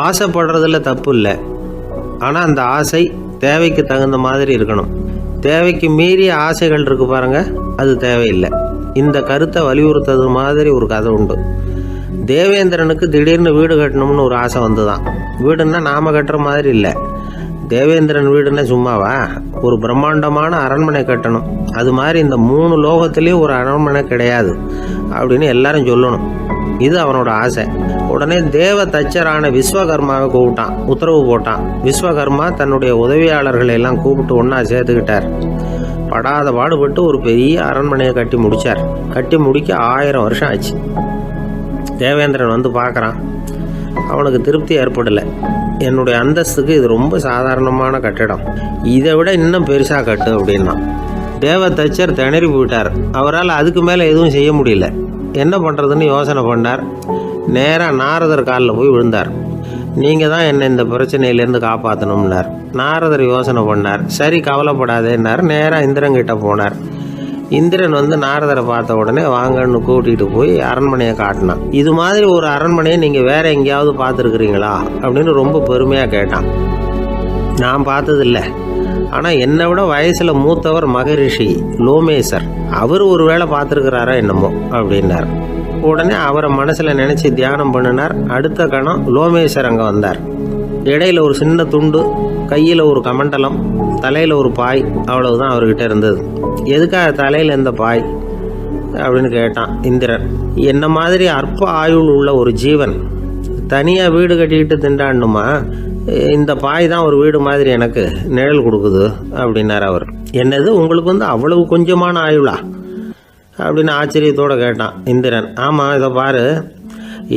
ஆசைப்படுறதுல தப்பு இல்லை, ஆனால் அந்த ஆசை தேவைக்கு தகுந்த மாதிரி இருக்கணும். தேவைக்கு மீறிய ஆசைகள் இருக்கு பாருங்க, அது தேவையில்லை. இந்த கருத்தை வலியுறுத்தது மாதிரி ஒரு கதை உண்டு. தேவேந்திரனுக்கு திடீர்னு வீடு கட்டணும்னு ஒரு ஆசை வந்துதான். வீடுன்னா நாம கட்டுற மாதிரி இல்லை. தேவேந்திரன் வீடுன்னா சும்மாவா, ஒரு பிரம்மாண்டமான அரண்மனை கட்டணும். அது மாதிரி இந்த 3 லோகத்திலேயும் ஒரு அரண்மனை கிடையாது அப்படின்னு எல்லாரும் சொல்லணும். இது அவனோட ஆசை. உடனே தேவ தச்சரான விஸ்வகர்மாவை கூப்பிட்டான், உத்தரவு போட்டான். விஸ்வகர்மா தன்னுடைய உதவியாளர்களை எல்லாம் கூப்பிட்டு ஒன்றா சேர்த்துக்கிட்டார். படாத பாடுபட்டு ஒரு பெரிய அரண்மனையை கட்டி முடித்தார். கட்டி முடிக்க 1000 வருஷம் ஆச்சு. தேவேந்திரன் பார்க்குறான். அவனுக்கு திருப்தி ஏற்படலை. என்னுடைய அந்தஸ்துக்கு இது ரொம்ப சாதாரணமான கட்டிடம், இதை விட இன்னும் பெருசாக கட்டு அப்படின்னா. தேவ தச்சர் திணறி போயிட்டார். அவரால் அதுக்கு மேலே எதுவும் செய்ய முடியல. என்ன பண்ணுறதுன்னு யோசனை பண்ணார். நேராக நாரதர் காலில் போய் விழுந்தார். நீங்கள் தான் என்னை இந்த பிரச்சனையிலேருந்து காப்பாற்றணும்னார். நாரதர் யோசனை பண்ணார். சரி, கவலைப்படாதேன்னார். நேராக இந்திரன்கிட்ட போனார். இந்திரன் நாரதரை பார்த்த உடனே வாங்கன்னு கூட்டிகிட்டு போய் அரண்மனையை காட்டினான். இது மாதிரி ஒரு அரண்மனையை நீங்கள் வேற எங்கேயாவது பார்த்துருக்குறீங்களா அப்படின்னு ரொம்ப பெருமையாக கேட்டான். நான் பார்த்ததில்லை, ஆனால் என்னை விட வயசில் மூத்தவர் மகரிஷி லோமேசர், அவர் ஒரு வேளை பார்த்துருக்கிறாரா என்னமோ அப்படின்னார். உடனே அவரை மனசில் நினச்சி தியானம் பண்ணினார். அடுத்த கணம் லோமேசர் அங்கே வந்தார். இடையில ஒரு சின்ன துண்டு, கையில் ஒரு கமண்டலம், தலையில் ஒரு பாய், அவ்வளவுதான் அவர்கிட்ட இருந்தது. எதுக்காக தலையில் எந்த பாய் அப்படின்னு கேட்டான் இந்திரன். என்ன மாதிரி அற்ப ஆயுள் உள்ள ஒரு ஜீவன் தனியாக வீடு கட்டிக்கிட்டு திண்டாடணுமா? இந்த பாய் தான் ஒரு வீடு மாதிரி எனக்கு நிழல் கொடுக்குது அப்படின்னார் அவர். என்னது, உங்களுக்கு அவ்வளவு கொஞ்சமான ஆயுளா அப்படின்னு ஆச்சரியத்தோடு கேட்டான் இந்திரன். ஆமாம், இதை பாரு,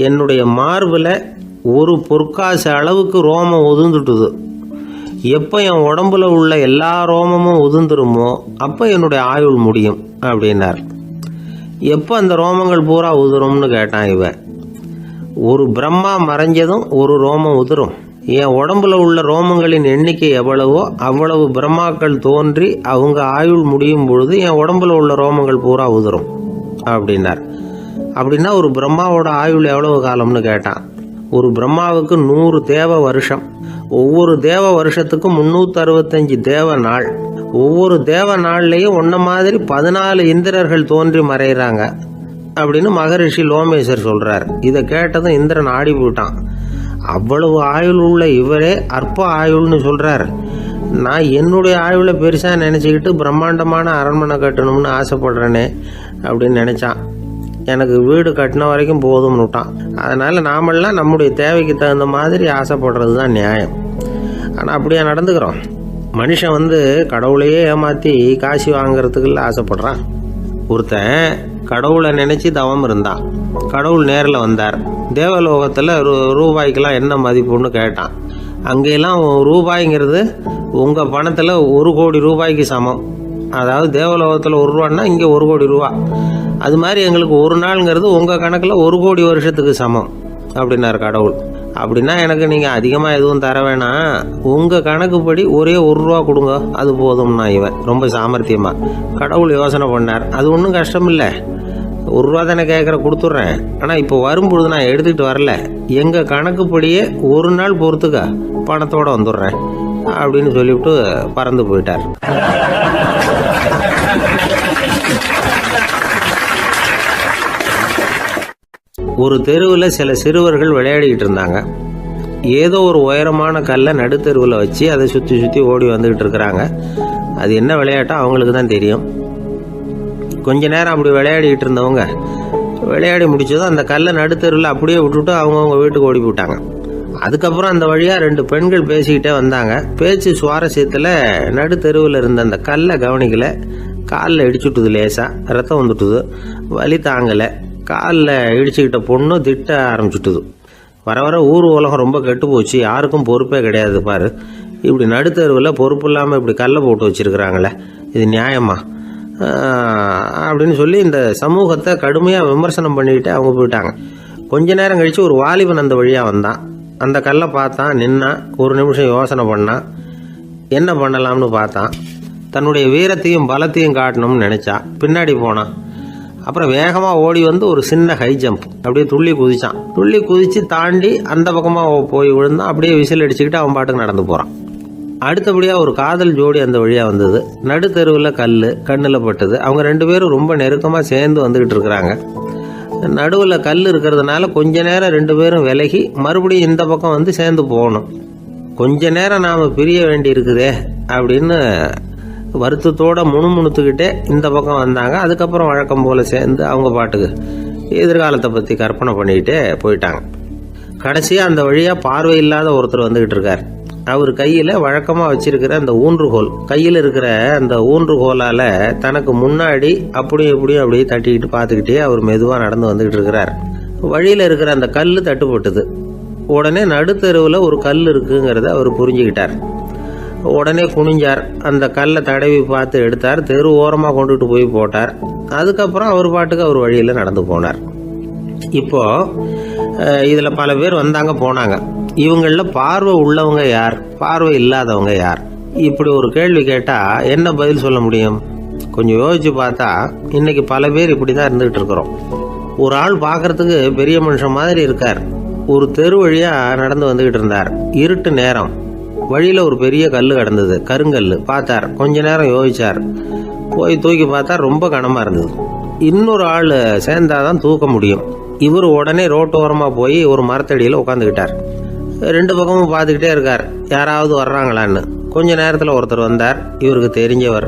என்னுடைய மார்பில் ஒரு பொற்காசு அளவுக்கு ரோமம் உதிர்ந்துட்டுது. எப்போ என் உடம்புல உள்ள எல்லா ரோமமும் உதிர்ந்துருமோ அப்போ என்னுடைய ஆயுள் முடியும் அப்படின்னார். எப்போ அந்த ரோமங்கள் பூரா உதிரும்னு கேட்டான் இவன். ஒரு பிரம்மா மறைஞ்சதும் ஒரு ரோமம் உதிரும். என் உடம்புல உள்ள ரோமங்களின் எண்ணிக்கை எவ்வளவோ அவ்வளவு பிரம்மாக்கள் தோன்றி அவங்க ஆயுள் முடியும் பொழுது என் உடம்புல உள்ள ரோமங்கள் பூரா உதிரும் அப்படின்னார். அப்படின்னா ஒரு பிரம்மாவோட ஆயுள் எவ்வளவு காலம்னு கேட்டான். ஒரு பிரம்மாவுக்கு 100 தேவ வருஷம். ஒவ்வொரு தேவ வருஷத்துக்கும் 365 தேவ நாள். ஒவ்வொரு தேவ நாள்லையும் ஒன்ன மாதிரி 14 இந்திரர்கள் தோன்றி மறைகிறாங்க அப்படின்னு மகரிஷி லோமேசர் சொல்றார். இதை கேட்டதும் இந்திரன் ஆடி போயிட்டான். அவ்வளவு ஆயுள் உள்ள இவரே அற்ப ஆயுள்னு சொல்றார். நான் என்னுடைய ஆயுளை பெருசாக நினச்சிக்கிட்டு பிரம்மாண்டமான அரண்மனை கட்டணும்னு ஆசைப்படுறேனே அப்படின்னு நினச்சான். எனக்கு வீடு கட்டின வரைக்கும் போதும்னு விட்டான். அதனால் நாமெல்லாம் நம்முடைய தேவைக்கு தகுந்த மாதிரி ஆசைப்படுறது தான் நியாயம். ஆனால் அப்படியே நடந்துக்கிறோம். மனுஷன் கடவுளையே ஏமாற்றி காசு வாங்கிறதுக்குள்ள ஆசைப்படுறான். ஒருத்தன் கடவுளை நினச்சி தவம் இருந்தான். கடவுள் நேரில் வந்தார். தேவலோகத்தில் ரூபாய்க்கெல்லாம் என்ன மதிப்புன்னு கேட்டான். அங்கெல்லாம் ரூபாய்ங்கிறது உங்கள் பணத்தில் 1 கோடி ரூபாய்க்கு சமம். அதாவது தேவலோகத்தில் 1 ரூபான்னா இங்கே 1 கோடி ரூபா. அது மாதிரி எங்களுக்கு ஒரு நாளுங்கிறது உங்கள் கணக்கில் 1 கோடி வருஷத்துக்கு சமம் அப்படின்னார் கடவுள். அப்படின்னா எனக்கு நீங்கள் அதிகமாக எதுவும் தர வேணாம், உங்கள் கணக்குப்படி ஒரே 1 ரூபா கொடுங்க, அது போதும்னா இவன் ரொம்ப சாமர்த்தியமாக. கடவுள் யோசனை பண்ணார், அது ஒன்றும் கஷ்டம் இல்லை, 1 ரூபா தானே கேட்குற, கொடுத்துட்றேன். ஆனால் இப்போ வரும்பொழுது நான் எடுத்துக்கிட்டு வரல, எங்கள் கணக்குப்படியே 1 நாள் பொறுத்துக்க பணத்தோடு வந்துடுறேன் அப்படின்னு சொல்லிவிட்டு பறந்து போயிட்டார். ஒரு தெருவில் சில சிறுவர்கள் விளையாடிக்கிட்டு இருந்தாங்க. ஏதோ ஒரு உயரமான கல்லை நடுத்தெருவில் வச்சு அதை சுற்றி சுற்றி ஓடி வந்துக்கிட்டு இருக்கிறாங்க. அது என்ன விளையாட்டோ அவங்களுக்கு தான் தெரியும். கொஞ்ச நேரம் அப்படி விளையாடிக்கிட்டு இருந்தவங்க விளையாடி முடிச்சதும் அந்த கல்லை நடுத்தெருவில் அப்படியே விட்டுட்டு அவங்கவுங்க வீட்டுக்கு ஓடி போட்டாங்க. அதுக்கப்புறம் அந்த வழியாக 2 பெண்கள் பேசிக்கிட்டே வந்தாங்க. பேச்சு சுவாரஸ்யத்தில் நடுத்தெருவில் இருந்த அந்த கல்லை கவனிக்கலை, காலில் இடிச்சுட்டுது, லேசாக ரத்தம் வந்துட்டுது, வலி தாங்கலை. காலில் இடிச்சுக்கிட்ட பொண்ணு திட்ட ஆரம்பிச்சுட்டுது. வர வர ஊர் உலகம் ரொம்ப கெட்டு போச்சு, யாருக்கும் பொறுப்பே கிடையாது பாரு, இப்படி நடுத்தருவில் பொறுப்பு இல்லாமல் இப்படி கல்லை போட்டு வச்சுருக்குறாங்களே, இது நியாயமா அப்படின்னு சொல்லி இந்த சமூகத்தை கடுமையாக விமர்சனம் பண்ணிக்கிட்டு அவங்க போயிட்டாங்க. கொஞ்ச நேரம் கழித்து ஒரு வாலிபன் அந்த வழியாக வந்தான். அந்த கல்லை பார்த்தான், நின்னான், 1 நிமிஷம் யோசனை பண்ணான், என்ன பண்ணலாம்னு பார்த்தான். தன்னுடைய வீரத்தையும் பலத்தையும் காட்டணும்னு நினச்சான். பின்னாடி போனான். அப்புறம் வேகமாக ஓடி வந்து ஒரு சின்ன ஹை ஜம்ப் அப்படியே துள்ளி குதிச்சான். துள்ளி குதித்து தாண்டி அந்த பக்கமாக போய் விழுந்தான். அப்படியே விசில் அடிச்சுக்கிட்டு அவன் பாட்டுக்கு நடந்து போகிறான். அடுத்தபடியாக ஒரு காதல் ஜோடி அந்த வழியாக வந்தது. நடுத்தெருவில் கண்ணில் பட்டது. அவங்க 2 பேரும் ரொம்ப நெருக்கமாக சேர்ந்து வந்துக்கிட்டு இருக்கிறாங்க. நடுவில் கல் இருக்கிறதுனால கொஞ்ச நேரம் 2 பேரும் விலகி மறுபடியும் இந்த பக்கம் வந்து சேர்ந்து போகணும். கொஞ்ச நேரம் நாம் பிரிய வேண்டி இருக்குதே அப்படின்னு வருத்தத்தோடு முணுமுணுத்துக்கிட்டே இந்த பக்கம் வந்தாங்க. அதுக்கப்புறம் வழக்கம் போல் சேர்ந்து அவங்க பாட்டுக்கு எதிர்காலத்தை பற்றி கற்பனை பண்ணிக்கிட்டே போயிட்டாங்க. கடைசியாக அந்த வழியாக பார்வை இல்லாத ஒருத்தர் வந்துக்கிட்டு இருக்கார். அவர் கையில் வழக்கமாக வச்சிருக்கிற அந்த ஊன்றுகோல், கையில் இருக்கிற அந்த ஊன்றுகோலால் தனக்கு முன்னாடி அப்படியும் இப்படியும் அப்படியே தட்டிக்கிட்டு பார்த்துக்கிட்டே அவர் மெதுவாக நடந்து வந்துக்கிட்டு இருக்கிறார். வழியில் இருக்கிற அந்த கல் தட்டுப்பட்டுது. உடனே நடுத்தெருவில் ஒரு கல் இருக்குங்கிறத அவர் புரிஞ்சுக்கிட்டார். உடனே குனிஞ்சார், அந்த கல்லை தடவி பார்த்து எடுத்தார், தெரு ஓரமாக கொண்டுட்டு போய் போட்டார். அதுக்கப்புறம் அவர் பாட்டுக்கு அவர் வழியில் நடந்து போனார். இப்போது இதில் பல பேர் வந்தாங்க போனாங்க. இவங்களில் பார்வை உள்ளவங்க யார், பார்வை இல்லாதவங்க யார்? இப்படி ஒரு கேள்வி கேட்டால் என்ன பதில் சொல்ல முடியும்? கொஞ்சம் யோசிச்சு பார்த்தா இன்னைக்கு பல பேர் இப்படி தான் இருந்துகிட்டு இருக்கிறோம். ஒரு ஆள் பார்க்கறதுக்கு பெரிய மனுஷன் மாதிரி இருக்கார். ஒரு தெரு வழியாக நடந்து வந்துக்கிட்டு இருந்தார். இருட்டு நேரம். வழியில் ஒரு பெரிய கல் கிடந்தது, கருங்கல். பார்த்தார், கொஞ்ச நேரம் யோசிச்சார். போய் தூக்கி பார்த்தா ரொம்ப கனமாக இருந்தது. இன்னொரு ஆள் சேர்ந்தாதான் தூக்க முடியும். இவர் உடனே ரோட்டோரமாக போய் ஒரு மரத்தடியில் உட்காந்துக்கிட்டார். 2 பக்கமும் பார்த்துக்கிட்டே இருக்கார், யாராவது வர்றாங்களான்னு. கொஞ்ச நேரத்தில் ஒருத்தர் வந்தார், இவருக்கு தெரிஞ்சவர்.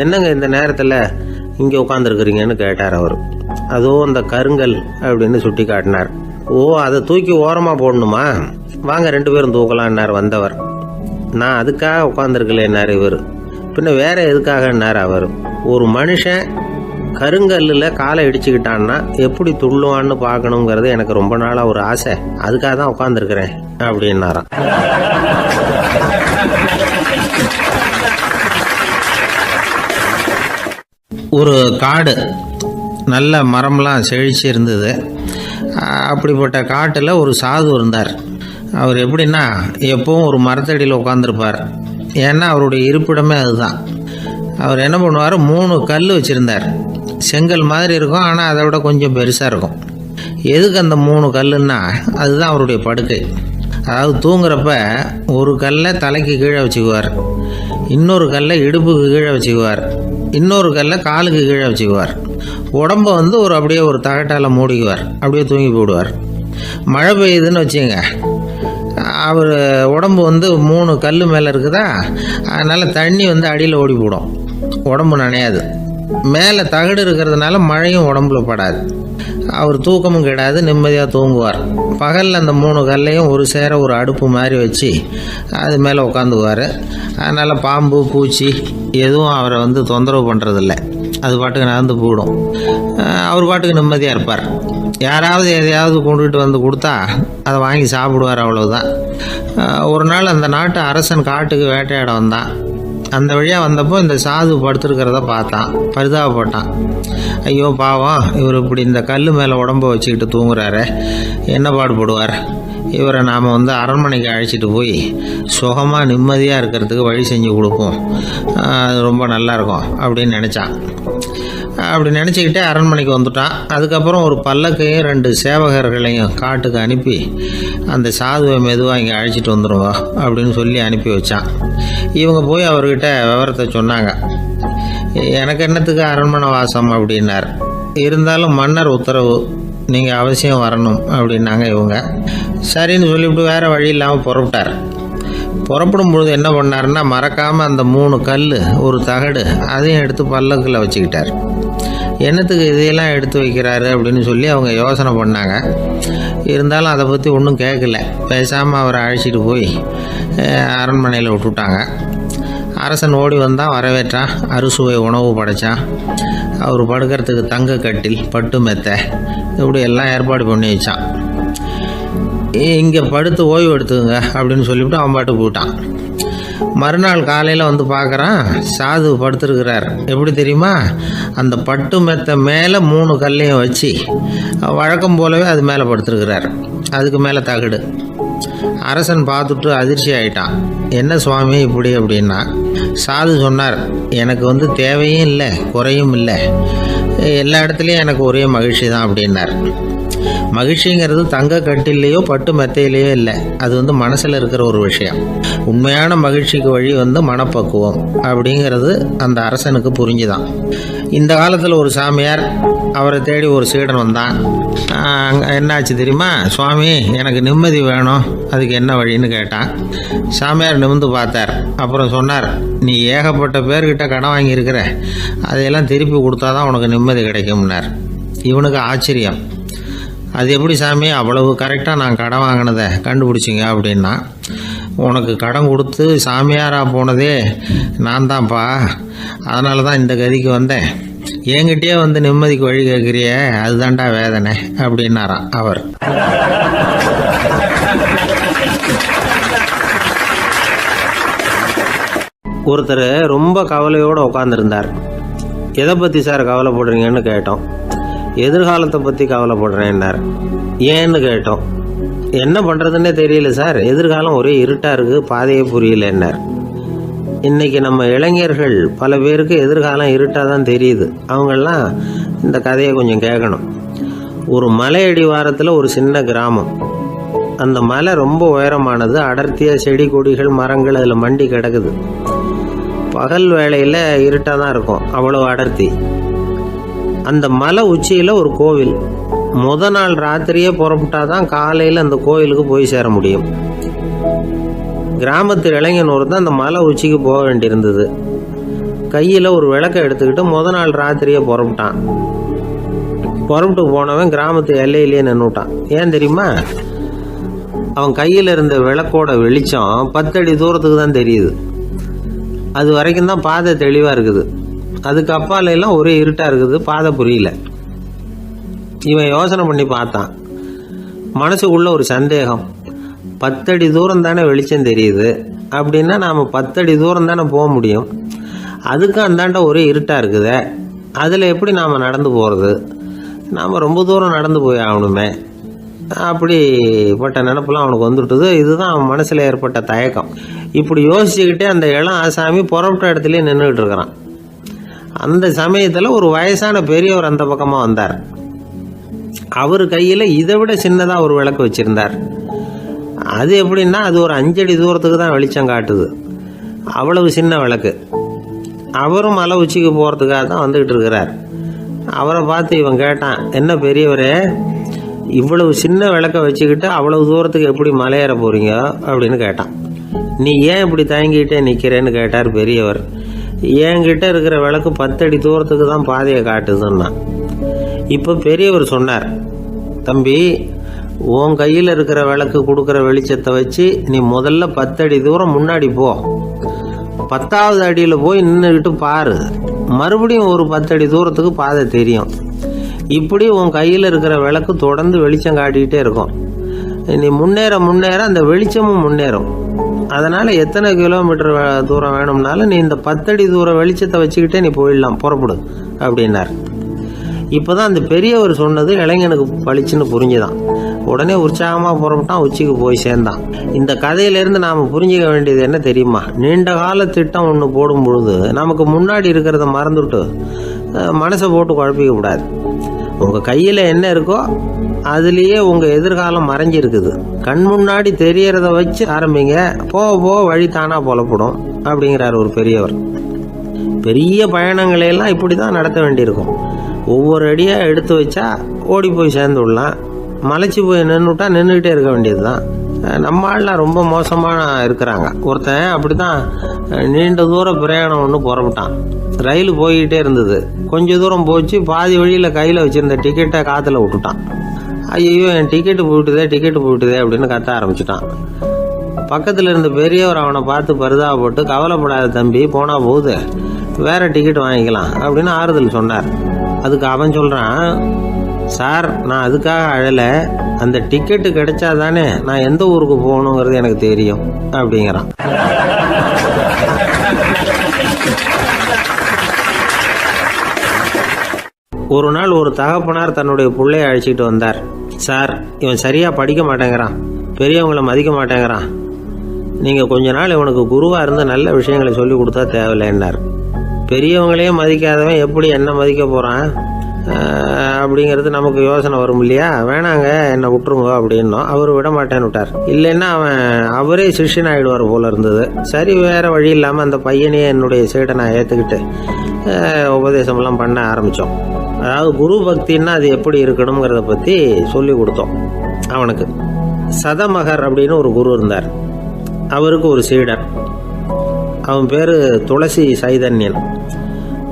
என்னங்க இந்த நேரத்தில் இங்கே உட்காந்துருக்குறீங்கன்னு கேட்டார் அவர். அதுவும் அந்த கருங்கல் அப்படின்னு சுட்டி காட்டினார். ஓ, அதை தூக்கி ஓரமாக போடணுமா, வாங்க 2 பேரும் தூக்கலான்னார் வந்தவர். நான் அதுக்காக உட்காந்துருக்கலன்னார் இவர். பின்ன வேற எதுக்காகன்னார் அவர். ஒரு மனுஷன் கருங்கல்லில் காலை இடிச்சுக்கிட்டான்னா எப்படி துள்ளுவான்னு பார்க்கணுங்கிறது எனக்கு ரொம்ப நாளாக ஒரு ஆசை, அதுக்காக தான் உட்காந்துருக்கிறேன் அப்படின்னாராம். ஒரு காடு, நல்ல மரம்லாம் செழிச்சு இருந்தது. அப்படிப்பட்ட காட்டில் ஒரு சாது இருந்தார். அவர் எப்படின்னா எப்பவும் ஒரு மரத்தடியில் உட்காந்துருப்பார். ஏன்னா அவருடைய இருப்பிடமே அதுதான். அவர் என்ன பண்ணுவார், 3 கல் வச்சுருந்தார். செங்கல் மாதிரி இருக்கும், ஆனால் அதை விட கொஞ்சம் பெருசாக இருக்கும். எதுக்கு அந்த 3 கல்லுன்னா அதுதான் அவருடைய படுக்கை. அதாவது தூங்குறப்ப ஒரு கல்லை தலைக்கு கீழே வச்சுக்குவார், இன்னொரு கல்லை இடுப்புக்கு கீழே வச்சுக்குவார், இன்னொரு கல்லை காலுக்கு கீழே வச்சுக்குவார். உடம்பை வந்து அப்படியே ஒரு தகட்டால் மூடிக்குவார், அப்படியே தூங்கி போடுவார். மழை பெய்யுதுன்னு வச்சுங்க, அவர் உடம்பு வந்து 3 கல் மேலே இருக்குதா, அதனால் தண்ணி வந்து அடியில் ஓடி போடும், உடம்பு நனையாது. மேலே தகடு இருக்கிறதுனால மழையும் உடம்புல படாது. அவர் தூக்கமும் கிடையாது, நிம்மதியாக தூங்குவார். பகலில் அந்த 3 கல்லையும் ஒரு சேர ஒரு அடுப்பு மாதிரி வச்சு அது மேலே உட்காந்துக்குவார். அதனால் பாம்பு பூச்சி எதுவும் அவரை வந்து தொந்தரவு பண்ணுறதில்ல. அது பாட்டுக்கு நடந்து போயிடும். அவர் பாட்டுக்கு நிம்மதியாக இருப்பார். யாராவது எதையாவது கொண்டுகிட்டு வந்து கொடுத்தா அதை வாங்கி சாப்பிடுவார், அவ்வளவுதான். ஒரு நாள் அந்த நாட்டு அரசன் காட்டுக்கு வேட்டையாட வந்தான். அந்த வழியாக வந்தப்போ இந்த சாது படுத்துருக்கிறத பார்த்தான், பரிதாபப்பட்டான். ஐயோ பாவம், இவர் இப்படி இந்த கல் மேலே உடம்ப வச்சுக்கிட்டு தூங்குறாரு, என்ன பாடுபடுவார், இவரை நாம் அரண்மனைக்கு அழைச்சிட்டு போய் சுகமாக நிம்மதியாக இருக்கிறதுக்கு வழி செஞ்சு கொடுப்போம், அது ரொம்ப நல்லாயிருக்கும் அப்படின்னு நினச்சான். அப்படி நினச்சிக்கிட்டே அரண்மனைக்கு வந்துட்டான். அதுக்கப்புறம் ஒரு பல்லக்கையும் 2 சேவகர்களையும் காட்டுக்கு அனுப்பி அந்த சாதுவை மெதுவாக இங்கே அழைச்சிட்டு வந்துடுங்க அப்படின்னு சொல்லி அனுப்பி வச்சான். இவங்க போய் அவர்கிட்ட விவரத்தை சொன்னாங்க. எனக்கு என்னத்துக்கு அரண்மனை வாசம் அப்படின்னார். இருந்தாலும் மன்னர் உத்தரவு, நீங்கள் அவசியம் வரணும் அப்படின்னாங்க இவங்க. சரின்னு சொல்லிவிட்டு வேறு வழி இல்லாமல் புறப்பட்டார். புறப்படும் பொழுது என்ன பண்ணாருன்னா, மறக்காமல் அந்த 3 கல், ஒரு தகடு, அதையும் எடுத்து பல்லக்கில் வச்சுக்கிட்டார். என்னத்துக்கு இதையெல்லாம் எடுத்து வைக்கிறாரு அப்படின்னு சொல்லி அவங்க யோசனை பண்ணாங்க. இருந்தாலும் அதை பற்றி ஒன்றும் கேட்கல. பேசாமல் அவரை அழைச்சிட்டு போய் அரண்மனையில் விட்டுட்டாங்க. அரசன் ஓடி வந்தான், வரவேற்றான், அறுசுவை உணவு படைத்தான். அவர் படுக்கிறதுக்கு தங்க கட்டில், பட்டு மெத்தை, இப்படி எல்லாம் ஏற்பாடு பண்ணி வச்சான். இங்கே படுத்து ஓய்வு எடுத்துங்க அப்படின்னு சொல்லிவிட்டு அவன் பாட்டு போயிட்டான். மறுநாள் காலையில் பார்க்குறான், சாது படுத்துருக்கிறார். எப்படி தெரியுமா, அந்த பட்டு மெத்தை மேலே 3 கல்லையும் வச்சு வழக்கம் போலவே அது மேலே படுத்துருக்கிறார். அதுக்கு மேலே தகடு. அரசன் பார்த்துட்டு அதிர்ச்சி ஆகிட்டான். என்ன சுவாமி இப்படி அப்படின்னா, சாது சொன்னார், எனக்கு தேவையும் இல்லை குறையும் இல்லை, எல்லா இடத்துலையும் எனக்கு ஒரே மகிழ்ச்சி தான் அப்படின்னார். மகிழ்ச்சிங்கிறது தங்க கட்டிலேயோ பட்டு மெத்தையிலேயோ இல்லை, அது மனசில் இருக்கிற ஒரு விஷயம். உண்மையான மகிழ்ச்சிக்கு வழி மனப்பக்குவம் அப்படிங்கிறது அந்த அரசனுக்கு புரிஞ்சுதான். இந்த காலத்தில் ஒரு சாமியார், அவரை தேடி ஒரு சீடன் வந்தான். என்னாச்சு தெரியுமா, சுவாமி எனக்கு நிம்மதி வேணும், அதுக்கு என்ன வழின்னு கேட்டான். சாமியார் நிமிர்ந்து பார்த்தார். அப்புறம் சொன்னார், நீ ஏகப்பட்ட பேர்கிட்ட கடன் வாங்கியிருக்கிற, அதையெல்லாம் திருப்பி கொடுத்தாதான் உனக்கு நிம்மதி கிடைக்கும்னார். இவனுக்கு ஆச்சரியம். அது எப்படி சாமி, அவ்வளவு கரெக்டாக நான் கடன் வாங்கினதை கண்டுபிடிச்சிங்க அப்படின்னா, உனக்கு கடன் கொடுத்து சாமியாராக போனதே நான் தான்ப்பா, அதனால தான் இந்த கதிக்கு வந்தேன். என்கிட்டயே நிம்மதிக்கு வழி கேட்குறிய, அதுதான்டா வேதனை அப்படின்னாராம் அவர். ஒருத்தர் ரொம்ப கவலையோடு உட்காந்துருந்தார். எதை பற்றி சார் கவலைப்படுறீங்கன்னு கேட்டோம். எதிர்காலத்தை பற்றி கவலைப்படுறேன்னார். ஏன்னு கேட்டோம். என்ன பண்ணுறதுன்னே தெரியல சார், எதிர்காலம் ஒரே இருட்டாக இருக்குது, பாதையே புரியலன்னார். இன்றைக்கி நம்ம இளைஞர்கள் பல பேருக்கு எதிர்காலம் இருட்டாக தான் தெரியுது. அவங்கெல்லாம் இந்த கதையை கொஞ்சம் கேட்கணும். ஒரு மலை அடிவாரத்தில் ஒரு சின்ன கிராமம். அந்த மலை ரொம்ப உயரமானது, அடர்த்தியாக செடி கொடிகள் மரங்கள் அதில் மண்டி கிடக்குது. பகல் வேளையில் இருட்டாக தான் இருக்கும், அவ்வளோ அடர்த்தி. அந்த மலை உச்சியில் ஒரு கோவில். நாள் ராத்திரியே புறப்பட்டாதான் காலையில் அந்த கோவிலுக்கு போய் சேர முடியும். கிராமத்து இளைஞன் ஒருத்தன் அந்த மலை உச்சிக்கு போக வேண்டியிருந்தது. கையில் ஒரு விளக்கை எடுத்துக்கிட்டு நாள் ராத்திரியே புறப்பட்டான். புறப்பட்டு போனவன் கிராமத்து எல்லையிலேயே நின்றுட்டான். ஏன் தெரியுமா, அவன் கையில் இருந்த விளக்கோட வெளிச்சம் 10 அடி தூரத்துக்கு தான் தெரியுது. அது வரைக்கும் தான் பாதை தெளிவாக இருக்குது. அதுக்கு அப்பாலெல்லாம் ஒரே இருட்டாக இருக்குது, பாதை புரியல. இவன் யோசனை பண்ணி பார்த்தான். மனசுக்குள்ள ஒரு சந்தேகம். 10 அடி தூரம் தானே வெளிச்சம் தெரியுது அப்படின்னா நாம் 10 அடி தூரம் தானே போக முடியும். அதுக்கு அந்தாண்ட ஒரே இருட்டாக இருக்குதே, அதில் எப்படி நாம் நடந்து போகிறது, நாம் ரொம்ப தூரம் நடந்து போய் ஆகணுமே. அப்படிப்பட்ட நினப்பெல்லாம் அவனுக்கு வந்துவிட்டது. இதுதான் அவன் மனசில் ஏற்பட்ட தயக்கம். இப்படி யோசிச்சுக்கிட்டே அந்த இளம் ஆசாமி புறப்பட்ட இடத்துலேயே நின்றுக்கிட்டு இருக்கிறான். அந்த சமயத்தில் ஒரு வயசான பெரியவர் அந்த பக்கமாக வந்தார். அவர் கையில் இதை விட சின்னதாக ஒரு விளக்கு வச்சுருந்தார். அது எப்படின்னா, அது ஒரு 5 அடி தூரத்துக்கு தான் வெளிச்சம் காட்டுது, அவ்வளவு சின்ன விளக்கு. அவரும் மலை உச்சிக்கு போகிறதுக்காக தான் வந்துக்கிட்டு இருக்கிறார். அவரை பார்த்து இவன் கேட்டான், என்ன பெரியவரே, இவ்வளவு சின்ன விளக்கை வச்சுக்கிட்டு அவ்வளவு தூரத்துக்கு எப்படி மலையேற போகிறீங்க அப்படின்னு கேட்டான். நீ ஏன் இப்படி தயங்கிட்டே நிற்கிறேன்னு கேட்டார் பெரியவர். என்கிட்ட இருக்கிற விளக்கு 10 அடி தூரத்துக்கு தான் பாதையை காட்டுதுன்னா. இப்போ பெரியவர் சொன்னார், தம்பி, உன் கையில் இருக்கிற விளக்கு கொடுக்குற வெளிச்சத்தை வச்சு நீ முதல்ல 10 அடி தூரம் முன்னாடி போ. 10வது அடியில் போய் நின்றுக்கிட்டு பாரு, மறுபடியும் ஒரு 10 அடி தூரத்துக்கு பாதை தெரியும். இப்படி உன் கையில் இருக்கிற விளக்கு தொடர்ந்து வெளிச்சம் காட்டிக்கிட்டே இருக்கும். நீ முன்னேற முன்னேற அந்த வெளிச்சமும் முன்னேறும். அதனால் எத்தனை கிலோமீட்டர் தூரம் வேணும்னாலும் நீ இந்த 10 அடி தூரம் வெளிச்சத்தை வச்சுக்கிட்டே நீ போயிடலாம், புறப்படு அப்படின்னார். இப்போ தான் அந்த பெரியவர் சொன்னது இளைஞனுக்கு பளிச்சுன்னு புரிஞ்சுதான். உடனே உற்சாகமாக புறப்பட்டான், உச்சிக்கு போய் சேர்ந்தான். இந்த கதையிலேருந்து நாம் புரிஞ்சிக்க வேண்டியது என்ன தெரியுமா? நீண்ட கால திட்டம் ஒன்று போடும் பொழுது நமக்கு முன்னாடி இருக்கிறத மறந்துவிட்டு மனசை போட்டு குழப்பிக்க கூடாது. உங்கள் கையில் என்ன இருக்கோ அதுலேயே உங்கள் எதிர்காலம் மறைஞ்சிருக்குது. கண் முன்னாடி தெரியறத வச்சு ஆரம்பிங்க, போக போக வழி தானாக புலப்படும் அப்படிங்கிறார் ஒரு பெரியவர். பெரிய பயணங்களையெல்லாம் இப்படி தான் நடத்த வேண்டியிருக்கும். ஒவ்வொரு அடியாக எடுத்து வச்சா ஓடி போய் சேர்ந்து விடலாம். மலைச்சி போய் நின்றுட்டா நின்றுக்கிட்டே இருக்க வேண்டியது தான். நம்ம ஆள்லாம் ரொம்ப மோசமான இருக்கிறாங்க. ஒருத்தன் அப்படி தான் நீண்ட தூர பிரயாணம் ஒன்று புறப்பட்டான். ரயில் போய்கிட்டே இருந்தது. கொஞ்சம் தூரம் போச்சு, பாதி வழியில் கையில் வச்சுருந்த டிக்கெட்டை காற்றுல விட்டுட்டான். ஐயோ என் டிக்கெட்டு போயிட்டுதே அப்படின்னு கத்த ஆரம்பிச்சிட்டான். பக்கத்தில் இருந்த பெரியவர் அவனை பார்த்து பரிதாபப்பட்டு, கவலைப்படாத தம்பி, போனால் போகுது, வேற டிக்கெட் வாங்கிக்கலாம் அப்படின்னு ஆறுதல் சொன்னார். அதுக்கு அவன் சொல்கிறான், சார் நான் அதுக்காக அழலை, அந்த டிக்கெட்டு கிடைச்சா தானே நான் எந்த ஊருக்கு போகணுங்கிறது எனக்கு தெரியும் அப்படிங்கிறான். ஒரு நாள் ஒரு தகப்பனார் தன்னுடைய பிள்ளையை அழைச்சிட்டு வந்தார். சார், இவன் சரியாக படிக்க மாட்டேங்கிறான், பெரியவங்களை மதிக்க மாட்டேங்கிறான், நீங்கள் கொஞ்ச நாள் இவனுக்கு குருவாக இருந்து நல்ல விஷயங்களை சொல்லி கொடுத்தா தேவையில்லைன்னார். பெரியவங்களையே மதிக்காதவன் எப்படி என்ன மதிக்க போகிறான் அப்படிங்கிறது நமக்கு யோசனை வரும் இல்லையா? வேணாங்க என்னை விட்டுருங்க அப்படின்னோம். அவர் விட மாட்டேன்னு விட்டார். இல்லைன்னா அவரே சிஷ்யன் ஆகிடுவார் போல இருந்தது. சரி, வேறு வழி இல்லாமல் அந்த பையனையே என்னுடைய சீடை நான் ஏற்றுக்கிட்டு உபதேசமெல்லாம் பண்ண ஆரம்பித்தோம். அதாவது குரு பக்தின்னா அது எப்படி இருக்கணுங்கிறத பற்றி சொல்லி கொடுத்தோம் அவனுக்கு. சதமகர் அப்படின்னு ஒரு குரு இருந்தார். அவருக்கு ஒரு சீடர். அவன் பேர் துளசி சைதன்யன்,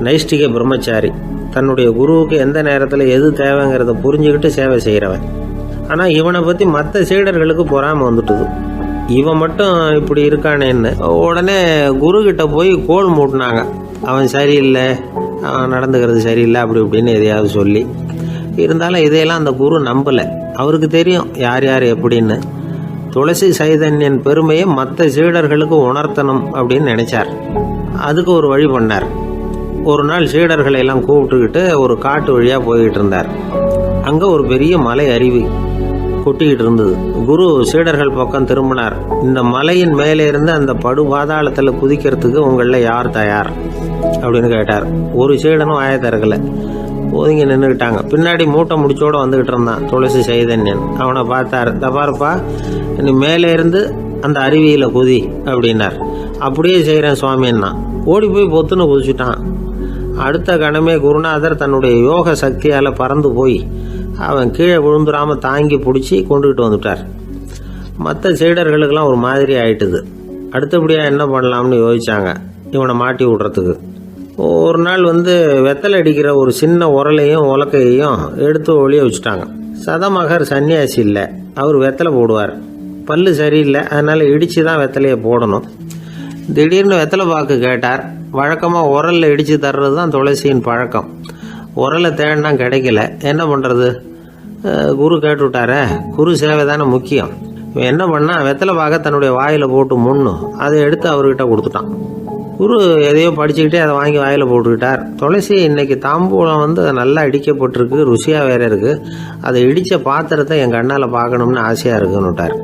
நைஷ்டிக பிரம்மச்சாரி. தன்னுடைய குருவுக்கு எந்த நேரத்தில் எது தேவைங்கிறத புரிஞ்சுக்கிட்டு சேவை செய்கிறவன். ஆனால் இவனை பற்றி மற்ற சீடர்களுக்கு பொறாமல் வந்துட்டுது. இவன் மட்டும் இப்படி இருக்கானேன்னு உடனே குருக்கிட்ட போய் கோல் மூட்டினாங்க. அவன் சரியில்லை, அவன் நடந்துக்கிறது சரியில்லை, அப்படி இப்படின்னு எதையாவது சொல்லி. இருந்தாலும் இதையெல்லாம் அந்த குரு நம்பலை. அவருக்கு தெரியும் யார் யார் எப்படின்னு. துளசி சைதன்யன் பெருமையை மற்ற சீடர்களுக்கு உணர்த்தணும் அப்படின்னு நினைச்சார். அதுக்கு ஒரு வழி பண்ணார். ஒரு நாள் சீடர்களை எல்லாம் கூப்பிட்டுக்கிட்டு ஒரு காட்டு வழியாக போய்கிட்டு இருந்தார். அங்கே ஒரு பெரிய மலை அருவி கொட்டிக்கிட்டு இருந்தது. குரு சீடர்கள் பக்கம் திரும்பினார். இந்த மலையின் மேலே இருந்து அந்த படு பாதாளத்தில் குதிக்கிறதுக்கு உங்களில் யார் தயார் அப்படின்னு கேட்டார். ஒரு சீடனும் ஆய திறக்கலை, ஒதுங்கி நின்றுக்கிட்டாங்க. பின்னாடி மூட்டை முடிச்சோடு வந்துக்கிட்டு இருந்தான் துளசி சைதன்யன். அவனை பார்த்தார். தப்பாருப்பா, நீ மேலே இருந்து அந்த அருவியில் குதி அப்படின்னார். அப்படியே செய்கிறேன் சுவாமின்னா ஓடி போய் பொத்துன்னு குதிச்சுட்டான். அடுத்த கணமே குருநாதர் தன்னுடைய யோக சக்தியால் பறந்து போய் அவன் கீழே விழுந்துடாமல் தாங்கி பிடிச்சி கொண்டுகிட்டு வந்துட்டார். மற்ற சீடர்களுக்கெல்லாம் ஒரு மாதிரி ஆயிட்டுது. அடுத்தபடியாக என்ன பண்ணலாம்னு யோசிச்சாங்க இவனை மாட்டி விடுறதுக்கு. ஒரு நாள் வெத்தலை அடிக்கிற ஒரு சின்ன உரலையும் உலக்கையையும் எடுத்து ஒளிய வச்சுட்டாங்க. சதமகர் சன்னியாசி இல்லை, அவர் வெத்தலை போடுவார். பல்லு சரியில்லை, அதனால் இடித்து தான் வெத்தலையை போடணும். திடீர்னு வெத்தலை பாக்கு கேட்டார். வழக்கமாக உரலில் இடித்து தர்றது தான் துளசியின் பழக்கம். உரலை தேடினா கிடைக்கல, என்ன பண்ணுறது? குரு கேட்டுவிட்டாரே, குரு சேவை தானே முக்கியம். இவன் என்ன பண்ணால் வெத்தலை பாக்க தன்னுடைய வாயில் போட்டு முன்னும் அதை எடுத்து அவர்கிட்ட கொடுத்துட்டான். குரு எதையோ படிச்சுக்கிட்டே அதை வாங்கி வாயில் போட்டுக்கிட்டார். துளசி இன்னைக்கு தாம்பூலம் நல்லா இடிக்கப்பட்டிருக்கு, ருசியாக வேற இருக்குது, அதை இடித்த பாத்திரத்தை என் கண்ணால் பார்க்கணும்னு ஆசையாக இருக்குன்னு விட்டார்.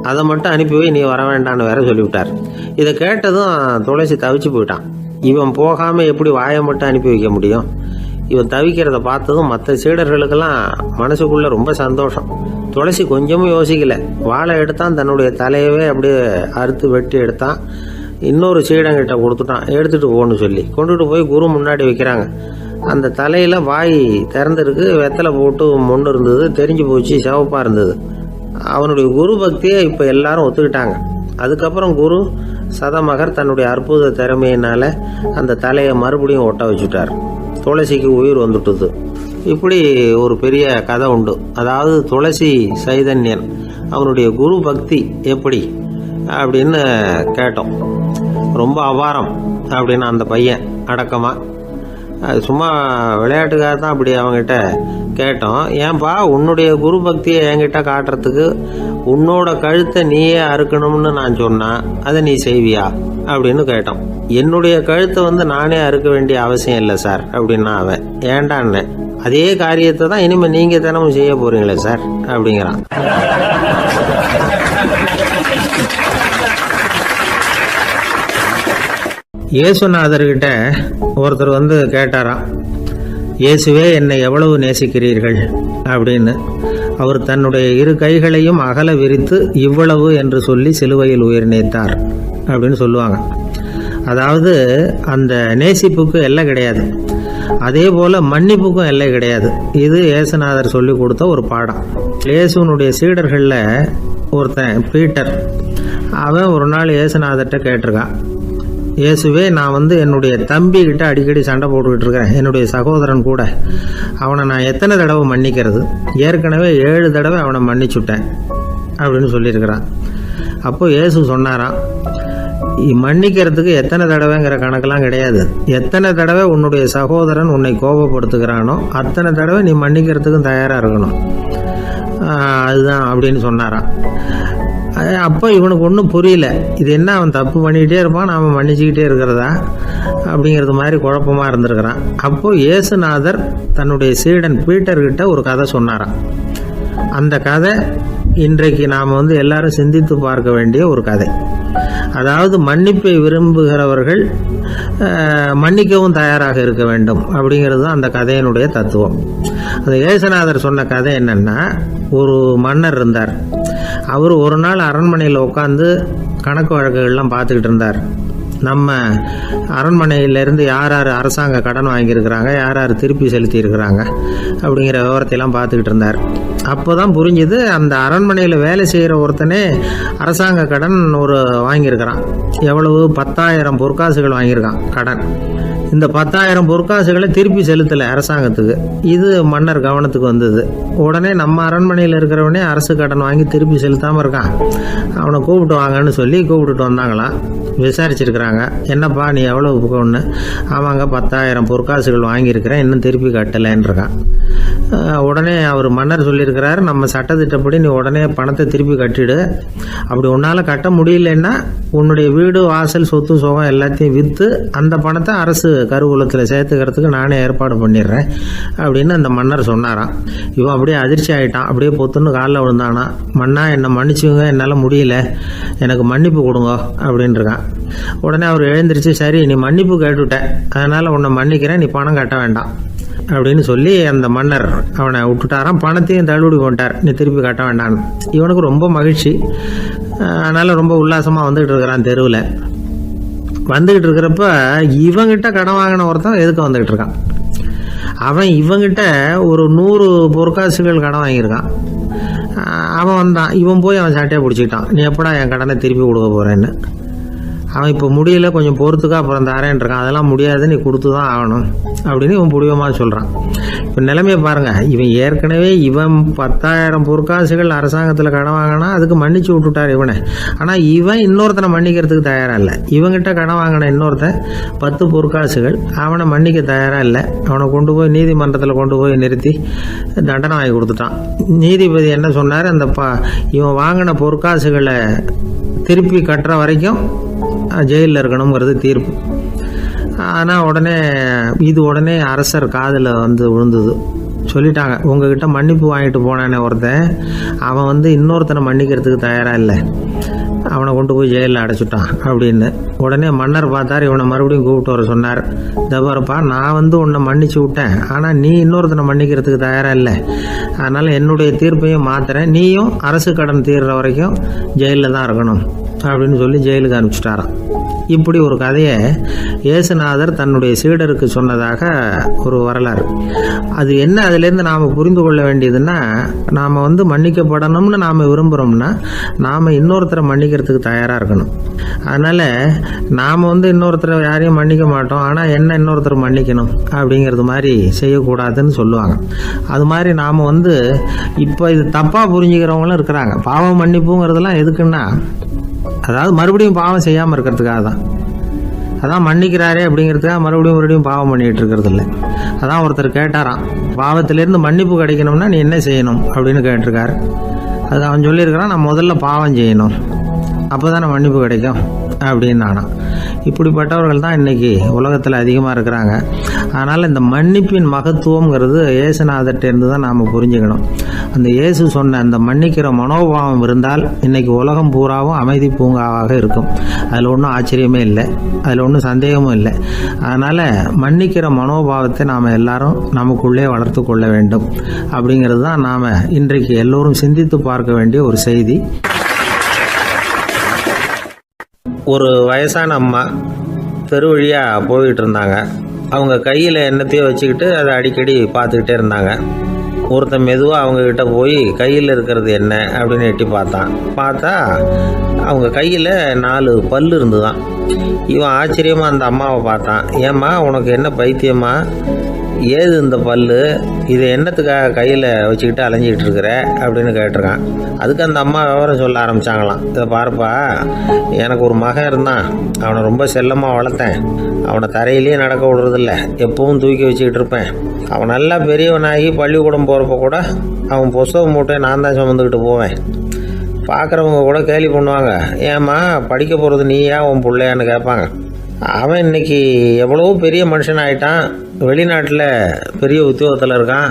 அதை மட்டும் அனுப்பி போய் நீ வர வேண்டான்னு வேற சொல்லிவிட்டார். இதை கேட்டதும் துளசி தவிச்சு போயிட்டான். இவன் போகாமல் எப்படி வாயை மட்டும் அனுப்பி வைக்க முடியும்? இவன் தவிக்கிறத பார்த்ததும் மற்ற சீடர்களுக்கெல்லாம் மனசுக்குள்ளே ரொம்ப சந்தோஷம். துளசி கொஞ்சமும் யோசிக்கலை. வாழை எடுத்தான், தன்னுடைய தலையவே அப்படியே அறுத்து வெட்டி எடுத்தான். இன்னொரு சீடங்கிட்ட கொடுத்துட்டான், எடுத்துகிட்டு போகணும்னு சொல்லி. கொண்டுட்டு போய் குரு முன்னாடி வைக்கிறாங்க. அந்த தலையில் வாய் திறந்துருக்கு, வெத்தலை போட்டு முன்னு இருந்தது, தெரிஞ்சு போச்சு, சிவப்பாக இருந்தது. அவனுடைய குரு பக்தியை இப்போ எல்லாரும் ஒத்துக்கிட்டாங்க. அதுக்கப்புறம் குரு சதமகர் தன்னுடைய அற்புத திறமையினால் அந்த தலையை மறுபடியும் ஒட்ட வச்சுட்டார். துளசிக்கு உயிர் வந்துட்டுது. இப்படி ஒரு பெரிய கதை உண்டு. அதாவது துளசி சைதன்யன் அவனுடைய குரு பக்தி எப்படி அப்படின்னு கேட்டோம். ரொம்ப அபாரம் அப்படின்னு அந்த பையன் அடக்கமாக. அது சும்மா விளையாட்டுக்காக தான் அப்படி அவங்ககிட்ட கேட்டோம். ஏன்பா உன்னுடைய குரு பக்தியை என்கிட்ட காட்டுறதுக்கு உன்னோட கழுத்தை நீயே அறுக்கணும்னு நான் சொன்னேன், அதை நீ செய்வியா அப்படின்னு கேட்டோம். என்னுடைய கழுத்தை நானே அறுக்க வேண்டிய அவசியம் இல்லை சார் அப்படின்னா அவன். ஏண்டான்னு, அதே காரியத்தை தான் இனிமேல் நீங்கள் தினமும் செய்ய போகிறீங்களே சார் அப்படிங்கிறான். இயேசுநாதர்கிட்ட ஒருத்தர் கேட்டாராம், இயேசுவே என்னை எவ்வளவு நேசிக்கிறீர்கள் அப்படின்னு. அவர் தன்னுடைய 2 கைகளையும் அகல விரித்து இவ்வளவு என்று சொல்லி சிலுவையில் உயிர் நீத்தார் அப்படின்னு சொல்லுவாங்க. அதாவது அந்த நேசிப்புக்கு எல்லை கிடையாது, அதே போல் மன்னிப்புக்கும் எல்லை கிடையாது. இது இயேசுநாதர் சொல்லி கொடுத்த ஒரு பாடம். இயேசுனுடைய சீடர்களில் ஒருத்தன் பீட்டர், அவன் ஒரு நாள் இயேசுநாதர்கிட்ட கேட்டிருக்கான், இயேசுவே நான் என்னுடைய தம்பிக்கிட்ட அடிக்கடி சண்டை போட்டுக்கிட்டு இருக்கிறேன், என்னுடைய சகோதரன் கூட. அவனை நான் எத்தனை தடவை மன்னிக்கிறது? ஏற்கனவே 7 தடவை அவனை மன்னிச்சுட்டேன் அப்படின்னு சொல்லியிருக்கிறான். அப்போ இயேசு சொன்னாராம், மன்னிக்கிறதுக்கு எத்தனை தடவைங்கிற கணக்கெல்லாம் கிடையாது. எத்தனை தடவை உன்னுடைய சகோதரன் உன்னை கோபப்படுத்துகிறானோ அத்தனை தடவை நீ மன்னிக்கிறதுக்கும் தயாராக இருக்கணும், அதுதான் அப்படின்னு சொன்னாராம். அப்போ இவனுக்கு ஒன்றும் புரியல, இது என்ன அவன் தப்பு பண்ணிக்கிட்டே இருப்பான், நாம் மன்னிச்சுக்கிட்டே இருக்கிறதா அப்படிங்கிறது மாதிரி குழப்பமாக இருந்திருக்கிறான். அப்போது இயேசுநாதர் தன்னுடைய சீடன் பீட்டர்கிட்ட ஒரு கதை சொன்னாராம். அந்த கதை இன்றைக்கு நாம் எல்லாரும் சிந்தித்து பார்க்க வேண்டிய ஒரு கதை. அதாவது மன்னிப்பை விரும்புகிறவர்கள் மன்னிக்கவும் தயாராக இருக்க வேண்டும் அப்படிங்கிறது தான் அந்த கதையினுடைய தத்துவம். அந்த இயேசுநாதர் சொன்ன கதை என்னன்னா, ஒரு மன்னர் இருந்தார். அவர் ஒரு நாள் அரண்மனையில் உட்காந்து கணக்கு வழக்குகள்லாம் பார்த்துக்கிட்டு இருந்தார். நம்ம அரண்மனையிலேருந்து யார் யார் அரசாங்க கடன் வாங்கியிருக்கிறாங்க, யார் யார் திருப்பி செலுத்தியிருக்கிறாங்க அப்படிங்கிற விவரத்தையெல்லாம் பார்த்துக்கிட்டு இருந்தார். அப்போ தான் புரிஞ்சுது, அந்த அரண்மனையில் வேலை செய்கிற ஒருத்தனே அரசாங்க கடன் வாங்கியிருக்கிறான். எவ்வளவு? 10,000 பொற்காசுகள் வாங்கியிருக்கான் கடன். இந்த 10,000 பொற்காசுகளை திருப்பி செலுத்தலை அரசாங்கத்துக்கு. இது மன்னர் கவனத்துக்கு வந்தது. உடனே நம்ம அரண்மனையில் இருக்கிறவனே அரசு கடன் வாங்கி திருப்பி செலுத்தாமல் இருக்கான், அவனை கூப்பிட்டு வாங்கன்னு சொல்லி கூப்பிட்டுட்டு வந்தாங்களாம். விசாரிச்சிருக்கிறாங்க, என்னப்பா நீ எவ்வளோ ஒன்று? ஆமாங்க 10,000 பொற்காசுகள் வாங்கியிருக்கிறேன், இன்னும் திருப்பி கட்டலைன்னு இருக்கான். உடனே அவர் மன்னர் சொல்லியிருக்கிறாரு, நம்ம சட்டத்திட்டப்படி நீ உடனே பணத்தை திருப்பி கட்டிடு. அப்படி உன்னால் கட்ட முடியலன்னா உன்னுடைய வீடு வாசல் சொத்து சுகம் எல்லாத்தையும் விற்று அந்த பணத்தை அரசு கருவூலத்தில் சேர்த்துக்கிறதுக்கு நானே ஏற்பாடு பண்ணிடுறேன் அப்படின்னு அந்த மன்னர் சொன்னாராம். இவன் அப்படியே அதிர்ச்சி ஆகிட்டான், அப்படியே பொத்துன்னு காலில் விழுந்தானா. மன்னா என்னை மன்னிச்சுங்க, என்னால் முடியல, எனக்கு மன்னிப்பு கொடுங்க அப்படின்னு இருக்கான். உடனே அவர் எழுந்திரிச்சு, சரி நீ மன்னிப்பு கேட்டுவிட்டேன், அதனால் உன்னை மன்னிக்கிறேன், நீ பணம் கட்ட வேண்டாம் அப்படின்னு சொல்லி அந்த மன்னர் அவனை விட்டுட்டாராம். பணத்தையும் தள்ளுபடி பண்ணிட்டார், நீ திருப்பி கட்ட வேண்டான்னு. இவனுக்கு ரொம்ப மகிழ்ச்சி, அதனால் ரொம்ப உல்லாசமாக வந்துக்கிட்டு இருக்கிறான். தெருவில் வந்துக்கிட்டு இருக்கிறப்ப இவங்கிட்ட கடன் வாங்கின ஒருத்தன் எதுக்கு வந்துக்கிட்டு இருக்கான். அவன் இவங்கிட்ட ஒரு 100 பொற்காசுகள் கடன் வாங்கியிருக்கான். அவன் வந்தான், இவன் போய் அவன் சட்டையை பிடிச்சிக்கிட்டான், நீ எப்படா என் கடனை திருப்பி கொடுக்க போகிறேன்னு. அவன் இப்போ முடியல, கொஞ்சம் பொறுத்துக்கா, அப்புறம் தரேன் இருக்கான். அதெல்லாம் முடியாது, நீ கொடுத்து தான் ஆகணும் அப்படின்னு இவன் புடிவமாக சொல்கிறான். இப்போ நிலைமையை பாருங்கள், இவன் ஏற்கனவே 10,000 பொற்காசுகள் அரசாங்கத்தில் கடன் வாங்கினா அதுக்கு மன்னிச்சு விட்டுட்டார் இவனை. ஆனால் இவன் இன்னொருத்தனை மன்னிக்கிறதுக்கு தயாராக இல்லை. இவங்கிட்ட கடன் வாங்கின இன்னொருத்தன் 10 பொற்காசுகள், அவனை மன்னிக்க தயாராக இல்லை. அவனை கொண்டு போய் நீதிமன்றத்தில் கொண்டு போய் நிறுத்தி தண்டனை வாங்கி கொடுத்துட்டான். நீதிபதி என்ன சொன்னார், அந்த இவன் வாங்கின பொற்காசுகளை திருப்பி கட்டுற வரைக்கும் ஜெயிலில் இருக்கணுங்கிறது தீர்ப்பு. ஆனால் உடனே அரசர் காதில் விழுந்தது. சொல்லிட்டாங்க, உங்ககிட்ட மன்னிப்பு வாங்கிட்டு போனானே ஒருத்தன், அவன் இன்னொருத்தனை மன்னிக்கிறதுக்கு தயாராக இல்லை, அவனை கொண்டு போய் ஜெயிலில் அடைச்சிட்டான் அப்படின்னு. உடனே மன்னர் பார்த்தார், இவனை மறுபடியும் கூப்பிட்டு வர சொன்னார். தபாரப்பா, நான் உன்னை மன்னிச்சு விட்டேன், ஆனால் நீ இன்னொருத்தனை மன்னிக்கிறதுக்கு தயாராக இல்லை, அதனால் என்னுடைய தீர்ப்பையும் மாற்றுறேன், நீயும் அரசு கடன் தீர்ற வரைக்கும் ஜெயிலில் தான் இருக்கணும் அப்படின்னு சொல்லி ஜெயிலுக்கு அனுப்பிச்சிட்டாராம். இப்படி ஒரு கதையை இயேசுநாதர் தன்னுடைய சீடருக்கு சொன்னதாக ஒரு வரலாறு. அது என்ன, அதுலேருந்து நாம் புரிந்து கொள்ள வேண்டியதுன்னா, நாம் மன்னிக்கப்படணும்னு நாம் விரும்புகிறோம்னா நாம் இன்னொருத்தரை மன்னிக்கிறதுக்கு தயாராக இருக்கணும். அதனால் நாம் இன்னொருத்தரை யாரையும் மன்னிக்க மாட்டோம், ஆனால் என்ன இன்னொருத்தர் மன்னிக்கணும் அப்படிங்கிறது மாதிரி செய்யக்கூடாதுன்னு சொல்லுவாங்க. அது மாதிரி நாம் இப்போ இது தப்பாக புரிஞ்சுக்கிறவங்களும் இருக்கிறாங்க. பாவம் மன்னிப்புங்கிறதெல்லாம் எதுக்குன்னா, அதாவது மறுபடியும் பாவம் செய்யாமல் இருக்கிறதுக்காக தான். அதான் மன்னிக்கிறாரே அப்படிங்கிறதுக்காக மறுபடியும் பாவம் பண்ணிகிட்டு இருக்கிறது இல்லை. அதான் ஒருத்தர் கேட்டாராம், பாவத்திலேருந்து மன்னிப்பு கிடைக்கணும்னா நீ என்ன செய்யணும் அப்படின்னு கேட்டிருக்காரு. அது அவன் சொல்லியிருக்கிறான், நான் முதல்ல பாவம் செய்யணும், அப்போ தானே மன்னிப்பு கிடைக்கும் அப்படின்னு நானா. இப்படிப்பட்டவர்கள் தான் இன்றைக்கி உலகத்தில் அதிகமாக இருக்கிறாங்க. அதனால் இந்த மன்னிப்பின் மகத்துவங்கிறது இயேசுநாதர்கிட்டேருந்து தான் நாம் புரிஞ்சுக்கணும். அந்த இயேசு சொன்ன அந்த மன்னிக்கிற மனோபாவம் இருந்தால் இன்றைக்கி உலகம் பூராவும் அமைதி பூங்காவாக இருக்கும். அதில் ஒன்றும் ஆச்சரியமே இல்லை, அதில் ஒன்றும் சந்தேகமும் இல்லை. அதனால் மன்னிக்கிற மனோபாவத்தை நாம் எல்லாரும் நமக்குள்ளே வளர்த்து கொள்ள வேண்டும் அப்படிங்கிறது தான் நாம் இன்றைக்கு எல்லோரும் சிந்தித்து பார்க்க வேண்டிய ஒரு செய்தி. ஒரு வயசான அம்மா தெரு வழியாக போய்கிட்டு இருந்தாங்க. அவங்க கையில் எண்ணத்தையோ வச்சுக்கிட்டு அதை அடிக்கடி பார்த்துக்கிட்டே இருந்தாங்க. ஒருத்தன் மெதுவாக அவங்கக்கிட்ட போய் கையில் இருக்கிறது என்ன அப்படின்னு எட்டி பார்த்தா அவங்க கையில் 4 பல் இருந்துதான். இவன் ஆச்சரியமாக அந்த அம்மாவை பார்த்தான். ஏம்மா உனக்கு என்ன பைத்தியமா, ஏது இந்த பல், இதை என்னத்துக்காக கையில் வச்சுக்கிட்டு அலைஞ்சிக்கிட்டு இருக்கிற அப்படின்னு கேட்டிருக்கான். அதுக்கு அந்த அம்மா விவரம் சொல்ல ஆரம்பித்தாங்களாம். இதை பாருப்பா, எனக்கு ஒரு மகன் இருந்தான், அவனை ரொம்ப செல்லமாக வளர்த்தேன். அவனை தரையிலேயே நடக்க விடுறதில்ல, எப்பவும் தூக்கி வச்சுக்கிட்டு இருப்பேன். அவன் நல்லா பெரியவனாகி பள்ளிக்கூடம் போகிறப்ப கூட அவன் புஸ்தக மூட்டையை நான் தான் சுமந்துக்கிட்டு போவேன். பார்க்குறவங்க கூட கேலி பண்ணுவாங்க, ஏம்மா படிக்க போகிறது நீயா உன் பிள்ளையான்னு கேட்பாங்க. அவன் இன்னைக்கு எவ்வளவோ பெரிய மனுஷன் ஆகிட்டான், வெளிநாட்டில் பெரிய உத்தியோகத்தில் இருக்கான்.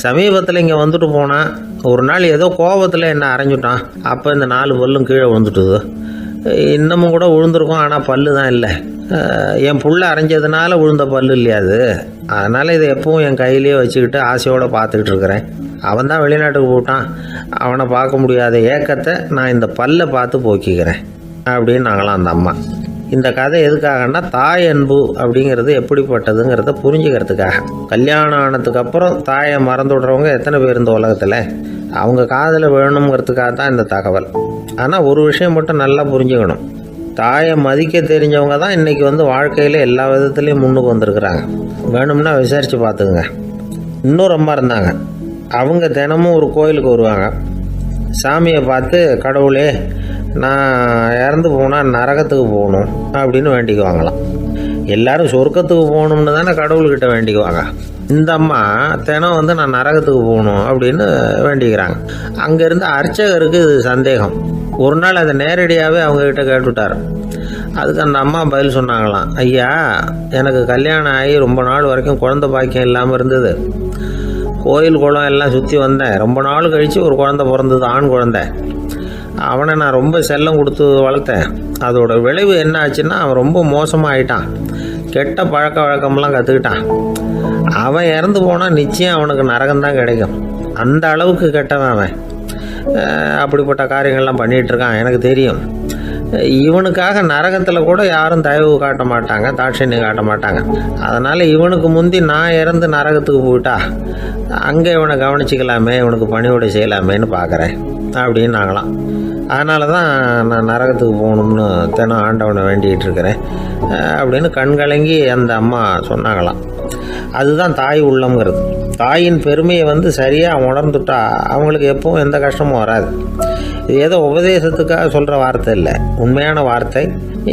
சமீபத்தில் இங்கே வந்துட்டு போனான். ஒரு நாள் ஏதோ கோபத்தில் என்ன அரைஞ்சுட்டான். அப்போ இந்த 4 பல்லும் கீழே விழுந்துட்டுது. இன்னமும் கூட விழுந்திருக்கும், ஆனால் பல்லு தான் இல்லை. என் புள்ள அரைஞ்சதுனால விழுந்த பல்லு இல்லையா அது. அதனால் இதை எப்பவும் என் கையிலேயே வச்சுக்கிட்டு ஆசையோடு பார்த்துக்கிட்டு இருக்கிறேன். அவன் தான் வெளிநாட்டுக்கு போட்டான், அவனை பார்க்க முடியாத ஏக்கத்தை நான் இந்த பல்லை பார்த்து போக்கிக்கிறேன் அப்படின்னு நாங்களாம் அந்த அம்மா. இந்த கதை எதுக்காகன்னா, தாய் அன்பு அப்படிங்கிறது எப்படிப்பட்டதுங்கிறத புரிஞ்சுக்கிறதுக்காக. கல்யாணம் ஆனதுக்கு அப்புறம் தாயை மறந்து விடுறவங்க எத்தனை பேர் இந்த உலகத்தில். அவங்க காதில் வேணுங்கிறதுக்காக தான் இந்த தகவல். ஆனால் ஒரு விஷயம் மட்டும் நல்லா புரிஞ்சுக்கணும், தாயை மதிக்க தெரிஞ்சவங்க தான் இன்றைக்கி வாழ்க்கையில் எல்லா விதத்துலேயும் முன்னுக்கு வந்திருக்கிறாங்க. வேணும்னா விசாரித்து பார்த்துக்குங்க. இன்னொரு அம்மா இருந்தாங்க, அவங்க தினமும் ஒரு கோயிலுக்கு வருவாங்க. சாமியை பார்த்து, கடவுளே நான் இறந்து போனால் நரகத்துக்கு போகணும் அப்படின்னு வேண்டிக்குவாங்களாம். எல்லாரும் சொர்க்கத்துக்கு போகணும்னு தானே கடவுள்கிட்ட வேண்டிக்குவாங்க. இந்த அம்மா தினம் நான் நரகத்துக்கு போகணும் அப்படின்னு வேண்டிக்கிறாங்க. அங்கேருந்து அர்ச்சகருக்கு இது சந்தேகம். ஒரு நாள் அதை நேரடியாகவே அவங்கக்கிட்ட கேட்டுவிட்டார். அதுக்கு அந்த அம்மா பதில் சொன்னாங்களாம், ஐயா, எனக்கு கல்யாணம் ஆகி ரொம்ப நாள் வரைக்கும் குழந்தை பாக்கியம் இல்லாமல் இருந்தது. கோயில் குளம் எல்லாம் சுற்றி வந்தேன். ரொம்ப நாள் கழித்து ஒரு குழந்தை பிறந்தது, ஆண் குழந்தை. அவனை நான் ரொம்ப செல்லம் கொடுத்து வளர்த்தேன். அதோட விளைவு என்ன ஆச்சுன்னா, அவன் ரொம்ப மோசமாக ஆகிட்டான். கெட்ட பழக்க வழக்கம்லாம் கற்றுக்கிட்டான். அவன் இறந்து போனால் நிச்சயம் அவனுக்கு நரகம்தான் கிடைக்கும். அந்த அளவுக்கு கெட்டவன் அவன். அப்படிப்பட்ட காரியங்கள்லாம் பண்ணிகிட்ருக்கான், எனக்கு தெரியும். இவனுக்காக நரகத்தில் கூட யாரும் தயவு காட்ட மாட்டாங்க, தாட்சண்யம் காட்ட மாட்டாங்க. அதனால் இவனுக்கு முந்தி நான் இறந்து நரகத்துக்கு போயிட்டா அங்கே இவனை கவனிச்சிக்கலாமே, இவனுக்கு பணிவிடை செய்யலாமேன்னு பார்க்குறேன் அப்படின்னு நாங்களாம். அதனால தான் நான் நரகத்துக்கு போகணும்னு தினம் ஆண்டவனை வேண்டிகிட்டு இருக்கிறேன் அப்படின்னு கண்கலங்கி அந்த அம்மா சொன்னாங்களாம். அதுதான் தாய் உள்ளம்ங்கிறது. தாயின் பெருமையை சரியாக உணர்ந்துட்டா அவங்களுக்கு எப்பவும் எந்த கஷ்டமும் வராது. இது ஏதோ உபதேசத்துக்காக சொல்கிற வார்த்தை இல்லை, உண்மையான வார்த்தை.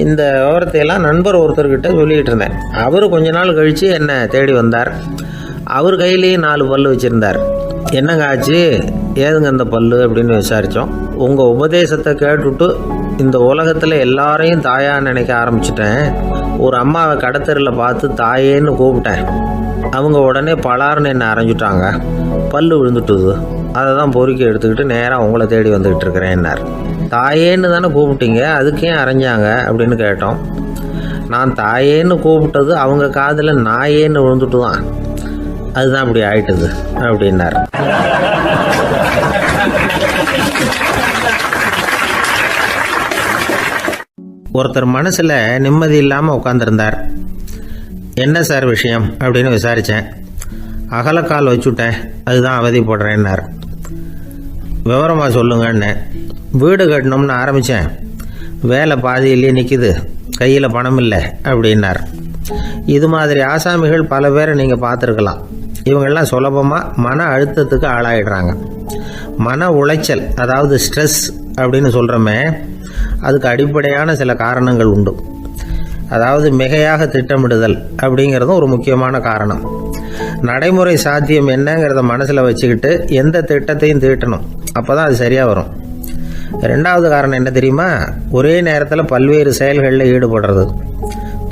இந்த விவரத்தையெல்லாம் நண்பர் ஒருத்தர்கிட்ட சொல்லிகிட்டு இருந்தேன். அவர் கொஞ்ச நாள் கழித்து என்னை தேடி வந்தார். அவர் கையிலேயும் 4 பல் வச்சுருந்தார். என்னங்க ஆச்சு, ஏதுங்க அந்த பல்லு அப்படின்னு விசாரித்தோம். உங்கள் உபதேசத்தை கேட்டுவிட்டு இந்த உலகத்தில் எல்லாரையும் தாயாக நினைக்க ஆரம்பிச்சிட்டேன். ஒரு அம்மாவை கடத்தெருவில் பார்த்து தாயேன்னு கூப்பிட்டேன். அவங்க உடனே பலார்னு என்னை அரைஞ்சிட்டாங்க, பல்லு விழுந்துட்டுது. அதை தான் பொறுக்கி எடுத்துக்கிட்டு நேராக உங்களை தேடி வந்துக்கிட்டு இருக்கிறேன்னார். தாயேன்னு தானே கூப்பிட்டீங்க, அதுக்கே அரைஞ்சாங்க அப்படின்னு கேட்டோம். நான் தாயேன்னு கூப்பிட்டது அவங்க காதில் நாயேன்னு விழுந்துட்டு தான், அதுதான் அப்படி ஆயிட்டுது அப்படின்னார். ஒருத்தர் மனசில் நிம்மதி இல்லாமல் உட்காந்துருந்தார். என்ன சார் விஷயம் அப்படின்னு விசாரித்தேன். அகலக்கால் வச்சுட்டேன், அதுதான் அவதிப்படுறேன்னார். விவரமாக சொல்லுங்கன்னு. வீடு கட்டணும்னு ஆரம்பித்தேன், வேலை பாதியிலேயே நிற்கிது, கையில் பணம் இல்லை அப்படின்னார். இது மாதிரி ஆசாமிகள் பல பேரை நீங்கள் பார்த்துருக்கலாம். இவங்கெல்லாம் சுலபமாக மன அழுத்தத்துக்கு ஆளாயிடுறாங்க. மன உளைச்சல், அதாவது ஸ்ட்ரெஸ் அப்படின்னு சொல்கிறோமே, அதுக்கு அடிப்படையான சில காரணங்கள் உண்டு. அதாவது மிகையாக திட்டமிடுதல் அப்படிங்கிறதும் ஒரு முக்கியமான காரணம். நடைமுறை சாத்தியம் என்னங்கிறத மனசில் வச்சுக்கிட்டு எந்த திட்டத்தையும் தீட்டணும், அப்போ தான் அது சரியாக வரும். ரெண்டாவது காரணம் என்ன தெரியுமா? ஒரே நேரத்தில் பல்வேறு செயல்களில் ஈடுபடுறது.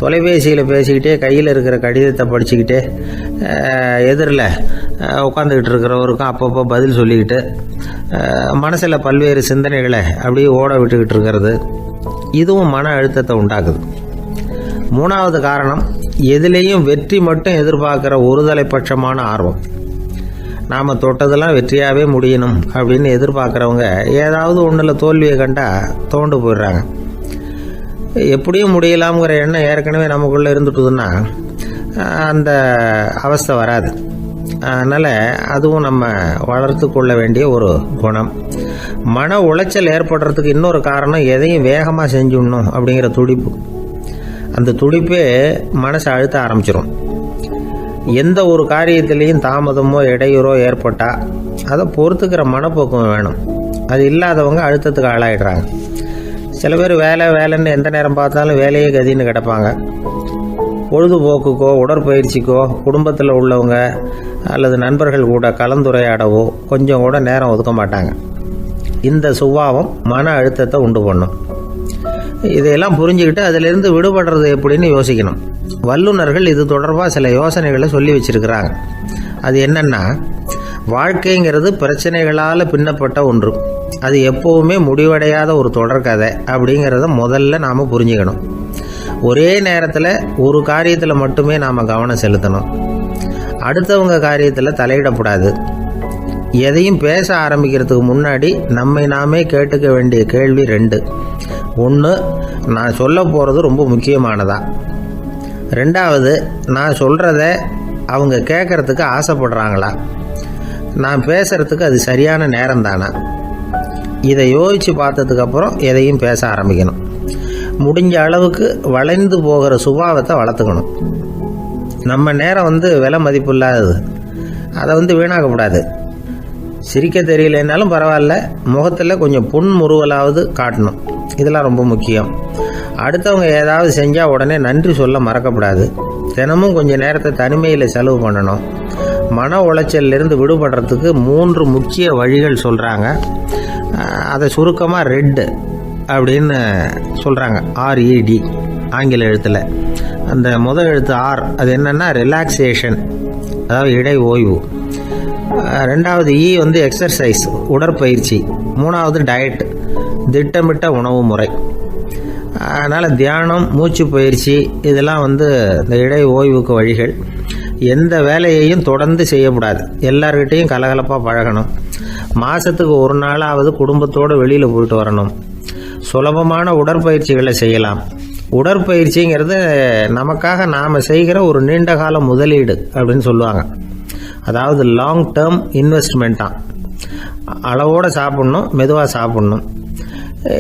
தொலைபேசியில் பேசிக்கிட்டே கையில் இருக்கிற கடிதத்தை படிச்சுக்கிட்டே எதிரில் உட்காந்துக்கிட்டு இருக்கிறவருக்கும் அப்பப்போ பதில் சொல்லிக்கிட்டு மனசில் பல்வேறு சிந்தனைகளை அப்படியே ஓட விட்டுக்கிட்டு இருக்கிறது, இதுவும் மன அழுத்தத்தை உண்டாக்குது. மூணாவது காரணம், எதுலேயும் வெற்றி மட்டும் எதிர்பார்க்குற ஒருதலைப்பட்சமான ஆர்வம். நாம் தொட்டதெல்லாம் வெற்றியாகவே முடியணும் அப்படின்னு எதிர்பார்க்குறவங்க ஏதாவது ஒன்றில் தோல்வியை கண்டால் தோண்டு போயிடுறாங்க. எப்படியும் முடியலாம்ங்கிற எண்ணம் ஏற்கனவே நமக்குள்ளே இருந்துட்டுதுன்னா அந்த அவஸ்தை வராது. அதனால் அதுவும் நம்ம வளர்த்து கொள்ள வேண்டிய ஒரு குணம். மன உளைச்சல் ஏற்படுறதுக்கு இன்னொரு காரணம், எதையும் வேகமாக செஞ்சுடணும் அப்படிங்கிற துடிப்பு. அந்த துடிப்பே மனசை அழுத்த ஆரம்பிச்சிடும். எந்த ஒரு காரியத்திலையும் தாமதமோ இடையூறோ ஏற்பட்டால் அதை பொறுத்துக்கிற மனப்போக்கம் வேணும். அது இல்லாதவங்க அழுத்தத்துக்கு ஆளாயிடுறாங்க. சில பேர் வேலைன்னு எந்த நேரம் பார்த்தாலும் வேலையே கதின்னு கிடப்பாங்க. பொழுதுபோக்குக்கோ உடற்பயிற்சிக்கோ குடும்பத்தில் உள்ளவங்க அல்லது நண்பர்கள் கூட கலந்துரையாடவோ கொஞ்சம் கூட நேரம் ஒதுக்க மாட்டாங்க. இந்த சுபாவம் மன அழுத்தத்தை உண்டு பண்ணும். இதையெல்லாம் புரிஞ்சுக்கிட்டு அதிலிருந்து விடுபடுறது எப்படின்னு யோசிக்கணும். வல்லுநர்கள் இது தொடர்பாக சில யோசனைகளை சொல்லி வச்சிருக்கிறாங்க. அது என்னன்னா, வாழ்க்கைங்கிறது பிரச்சனைகளால் பின்னப்பட்ட ஒன்று. அது எப்போவுமே முடிவடையாத ஒரு தொடர்கதை அப்படிங்கிறத முதல்ல நாம் புரிஞ்சுக்கணும். ஒரே நேரத்தில் ஒரு காரியத்தில் மட்டுமே நாம் கவனம் செலுத்தணும். அடுத்தவங்க காரியத்தில் தலையிடக்கூடாது. எதையும் பேச ஆரம்பிக்கிறதுக்கு முன்னாடி நம்மை நாமே கேட்டுக்க வேண்டிய கேள்வி 2. 1, நான் சொல்ல போகிறது ரொம்ப முக்கியமானதா? 2வது, நான் சொல்கிறத அவங்க கேட்குறதுக்கு ஆசைப்படுறாங்களா? நான் பேசுகிறதுக்கு அது சரியான நேரம் தானா? இதை யோசித்து பார்த்ததுக்கப்புறம் எதையும் பேச ஆரம்பிக்கணும். முடிஞ்ச அளவுக்கு வளைந்து போகிற சுபாவத்தை வளர்த்துக்கணும். நம்ம நேரம் விலை மதிப்பு இல்லாதது, அதை வீணாக்கக்கூடாது. சிரிக்க தெரியலனாலும் பரவாயில்ல, முகத்தில் கொஞ்சம் புன்முறுவலாவது காட்டணும். இதெல்லாம் ரொம்ப முக்கியம். அடுத்தவங்க ஏதாவது செஞ்சால் உடனே நன்றி சொல்ல மறக்கக்கூடாது. தினமும் கொஞ்சம் நேரத்தை தனிமையில் செலவு பண்ணணும். மன உளைச்சலிருந்து விடுபடுறதுக்கு 3 முக்கிய வழிகள் சொல்கிறாங்க. அதை சுருக்கமாக ரெட் அப்படின்னு சொல்கிறாங்க. RED ஆங்கில எழுத்தில். அந்த முதல் எழுத்து R, அது என்னென்னா ரிலாக்ஸேஷன், அதாவது இடை ஓய்வு. 2வது E எக்ஸர்சைஸ், உடற்பயிற்சி. 3வது டயட், திட்டமிட்ட உணவு முறை. அதனால் தியானம், மூச்சு பயிற்சி இதெல்லாம் இந்த இடை ஓய்வுக்கு வழிகள். எந்த வேலையையும் தொடர்ந்து செய்யக்கூடாது. எல்லார்கிட்டையும் கலகலப்பாக பழகணும். மாதத்துக்கு ஒரு நாளாவது குடும்பத்தோடு வெளியில் போயிட்டு வரணும். சுலபமான உடற்பயிற்சிகளை செய்யலாம். உடற்பயிற்சிங்கிறது நமக்காக நாம் செய்கிற ஒரு நீண்டகால முதலீடு அப்படின்னு சொல்லுவாங்க. அதாவது லாங் டேர்ம் இன்வெஸ்ட்மெண்ட்டாக. அளவோடு சாப்பிட்ணும், மெதுவாக சாப்பிட்ணும்.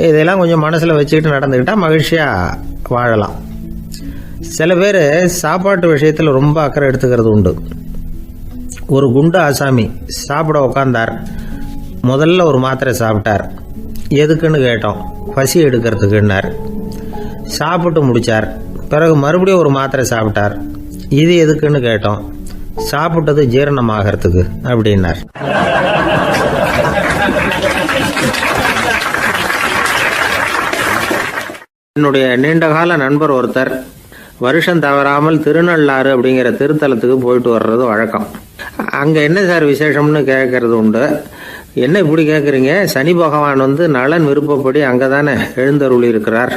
இதெல்லாம் கொஞ்சம் மனசில் வச்சுக்கிட்டு நடந்துக்கிட்டால் மகிழ்ச்சியாக வாழலாம். சில பேர் சாப்பாட்டு விஷயத்தில் ரொம்ப அக்கறை எடுத்துக்கிறது உண்டு. ஒரு குண்டு ஆசாமி சாப்பிட உக்காந்தார். முதல்ல ஒரு மாத்திரை சாப்பிட்டார். எதுக்குன்னு கேட்டோம். பசி எடுக்கிறதுக்குன்னார். சாப்பிட்டு முடித்தார். பிறகு மறுபடியும் ஒரு மாத்திரை சாப்பிட்டார். இது எதுக்குன்னு கேட்டோம். சாப்பிட்டது ஜீரணமாகறதுக்கு அப்படின்னார். என்னுடைய நீண்டகால நண்பர் ஒருத்தர் வருஷம் தவறாமல் திருநள்ளாறு அப்படிங்கிற திருத்தலத்துக்கு போயிட்டு வர்றது வழக்கம். அங்கே என்ன சார் விசேஷம்னு கேட்கறது உண்டு. என்ன இப்படி கேட்குறீங்க? சனி பகவான் நலன் விருப்பப்படி அங்கே தானே எழுந்தருளி இருக்கிறார்.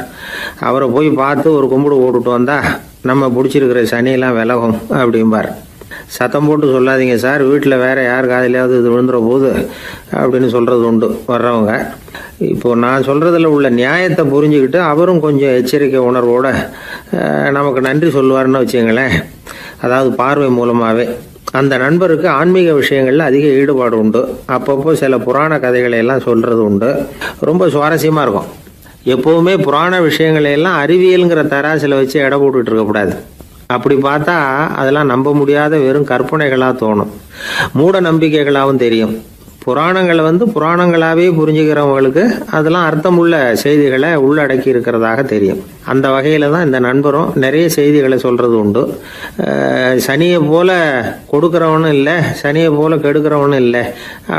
அவரை போய் பார்த்து ஒரு கும்பிடு ஓட்டுட்டு வந்தால் நம்ம பிடிச்சிருக்கிற சனியெல்லாம் விலகும் அப்படிம்பார். சத்தம் போட்டு சொல்லாதீங்க சார், வீட்டில் வேறு யார் காதிலையாவது இது விழுந்துற போது அப்படின்னு சொல்கிறது உண்டு வர்றவங்க. இப்போது நான் சொல்கிறதுல உள்ள நியாயத்தை புரிஞ்சுக்கிட்டு அவரும் கொஞ்சம் எச்சரிக்கை உணர்வோடு நமக்கு நன்றி சொல்லுவார்னு வச்சுங்களேன். அதாவது பார்வை மூலமாகவே. அந்த நண்பருக்கு ஆன்மீக விஷயங்களில் அதிக ஈடுபாடு உண்டு. அப்பப்போ சில புராண கதைகளை எல்லாம் சொல்கிறது உண்டு. ரொம்ப சுவாரஸ்யமாக இருக்கும். எப்போவுமே புராண விஷயங்களையெல்லாம் அறிவியலுங்கிற தராசில் வச்சு எடை போட்டுட்டு இருக்கக்கூடாது. அப்படி பார்த்தா அதெல்லாம் நம்ப முடியாத வெறும் கற்பனைகளாக தோணும், மூட நம்பிக்கைகளாகவும் தெரியும். புராணங்களை புராணங்களாகவே புரிஞ்சுக்கிறவங்களுக்கு அதெல்லாம் அர்த்தமுள்ள செய்திகளை உள்ளடக்கி இருக்கிறதாக தெரியும். அந்த வகையில் தான் இந்த நண்பரும் நிறைய செய்திகளை சொல்கிறது உண்டு. சனியை போல கொடுக்குறவனும் இல்லை, சனியை போல கெடுக்கிறவனும் இல்லை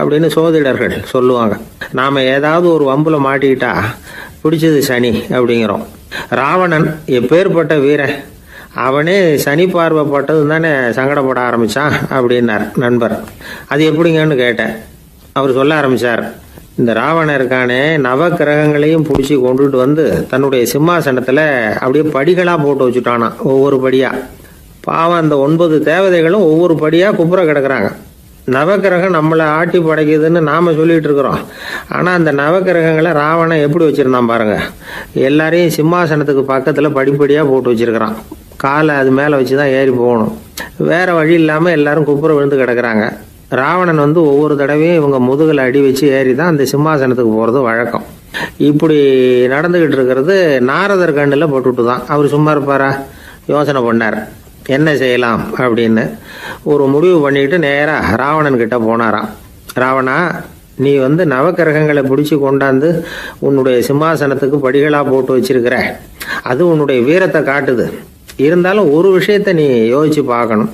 அப்படின்னு சோதிடர்கள் சொல்லுவாங்க. நாம் ஏதாவது ஒரு வம்புல மாட்டிக்கிட்டா பிடிச்சது சனி அப்படிங்கிறோம். ராவணன் எப்பேற்பட்ட வீரன், அவனே சனி பார்வைப்பட்டது தானே சங்கடப்பட ஆரம்பித்தான் அப்படின்னார் நண்பர். அது எப்படிங்கன்னு கேட்டேன். அவர் சொல்ல ஆரம்பித்தார், இந்த ராவணன் இருக்கானே நவ கிரகங்களையும் பிடிச்சி கொண்டுட்டு தன்னுடைய சிம்மாசனத்தில் அப்படியே படிகளாக போட்டு வச்சுட்டானா, ஒவ்வொரு படியாக. பாவம் அந்த 9 தேவதைகளும் ஒவ்வொரு படியாக குப்புற கிடக்குறாங்க. நவக்கிரகம் நம்மளை ஆட்டி படைக்குதுன்னு நாம் சொல்லிகிட்டு இருக்கிறோம். ஆனால் அந்த நவக்கிரகங்களை ராவணன் எப்படி வச்சுருந்தான் பாருங்க. எல்லாரையும் சிம்மாசனத்துக்கு பக்கத்தில் படிப்படியாக போட்டு வச்சுருக்கிறான். காலை அது மேலே வச்சு தான் ஏறி போகணும். வேறு வழி இல்லாமல் எல்லாரும் குப்புற விழுந்து கிடக்குறாங்க. ராவணன் ஒவ்வொரு தடவையும் இவங்க முதுகில் அடி வச்சு ஏறி தான் அந்த சிம்மாசனத்துக்கு போகிறது வழக்கம். இப்படி நடந்துக்கிட்டு இருக்கிறது நாரதர் கண்ணில் போட்டுட்டு தான். அவர் சும்மா இருப்பாரா? யோசனை பண்ணார் என்ன செய்யலாம் அப்படின்னு. ஒரு முடிவு பண்ணிக்கிட்டு நேராக ராவணன் கிட்ட போனாராம். ராவணா, நீ நவக்கிரகங்களை பிடிச்சி கொண்டாந்து உன்னுடைய சிம்மாசனத்துக்கு படிகளாக போட்டு வச்சிருக்கிற, அது உன்னுடைய வீரத்தை காட்டுது. இருந்தாலும் ஒரு விஷயத்த நீ யோசிச்சு பார்க்கணும்.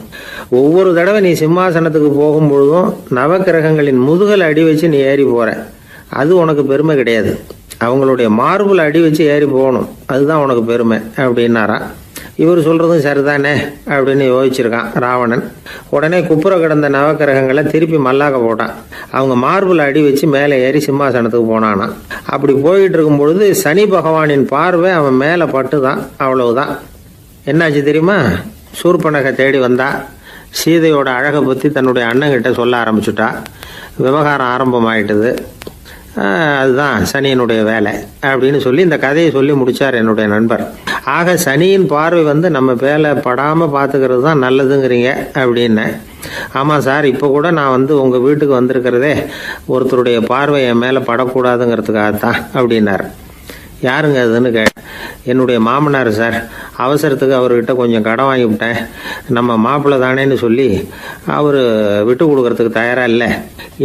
ஒவ்வொரு தடவை நீ சிம்மாசனத்துக்கு போகும்பொழுதும் நவக்கிரகங்களின் முதுகல் அடி வச்சு நீ ஏறி போற, அது உனக்கு பெருமை கிடையாது. அவங்களுடைய மார்புல அடி வச்சு ஏறி போகணும், அதுதான் உனக்கு பெருமை அப்படின்னாரா. இவர் சொல்றதும் சரிதானே அப்படின்னு யோசிச்சிருக்கான் ராவணன். உடனே குப்புற கிடந்த நவக்கிரகங்களை திருப்பி மல்லாக்க போட்டான். அவங்க மார்புல அடி வச்சு மேலே ஏறி சிம்மாசனத்துக்கு போனானா. அப்படி போயிட்டு இருக்கும் பொழுது சனி பகவானின் பார்வை அவன் மேலே பட்டுதான். அவ்வளவுதான். என்னாச்சு தெரியுமா? சூர்பனகை தேடி வந்தா. சீதையோட அழகை பற்றி தன்னுடைய அண்ணங்கிட்ட சொல்ல ஆரம்பிச்சுட்டா. விவகாரம் ஆரம்பமாயிட்டது. அதுதான் சனியினுடைய வேலை அப்படின்னு சொல்லி இந்த கதையை சொல்லி முடித்தார் என்னுடைய நண்பர். ஆக சனியின் பார்வை நம்ம மேலே படாமல் பார்த்துக்கிறது தான் நல்லதுங்கிறீங்க அப்படின்னு. ஆமாம் சார், இப்போ கூட நான் உங்கள் வீட்டுக்கு வந்திருக்கிறதே ஒருத்தருடைய பார்வை என் மேலே படக்கூடாதுங்கிறதுக்காகத்தான் அப்படின்னார். யாருங்க அதுன்னு என்னுடைய மாமனார் சார். அவசரத்துக்கு அவர்கிட்ட கொஞ்சம் கடன் வாங்கிவிட்டேன். நம்ம மாப்பிள்ளை தானேன்னு சொல்லி அவர் விட்டு கொடுக்கறதுக்கு தயாராக இல்லை.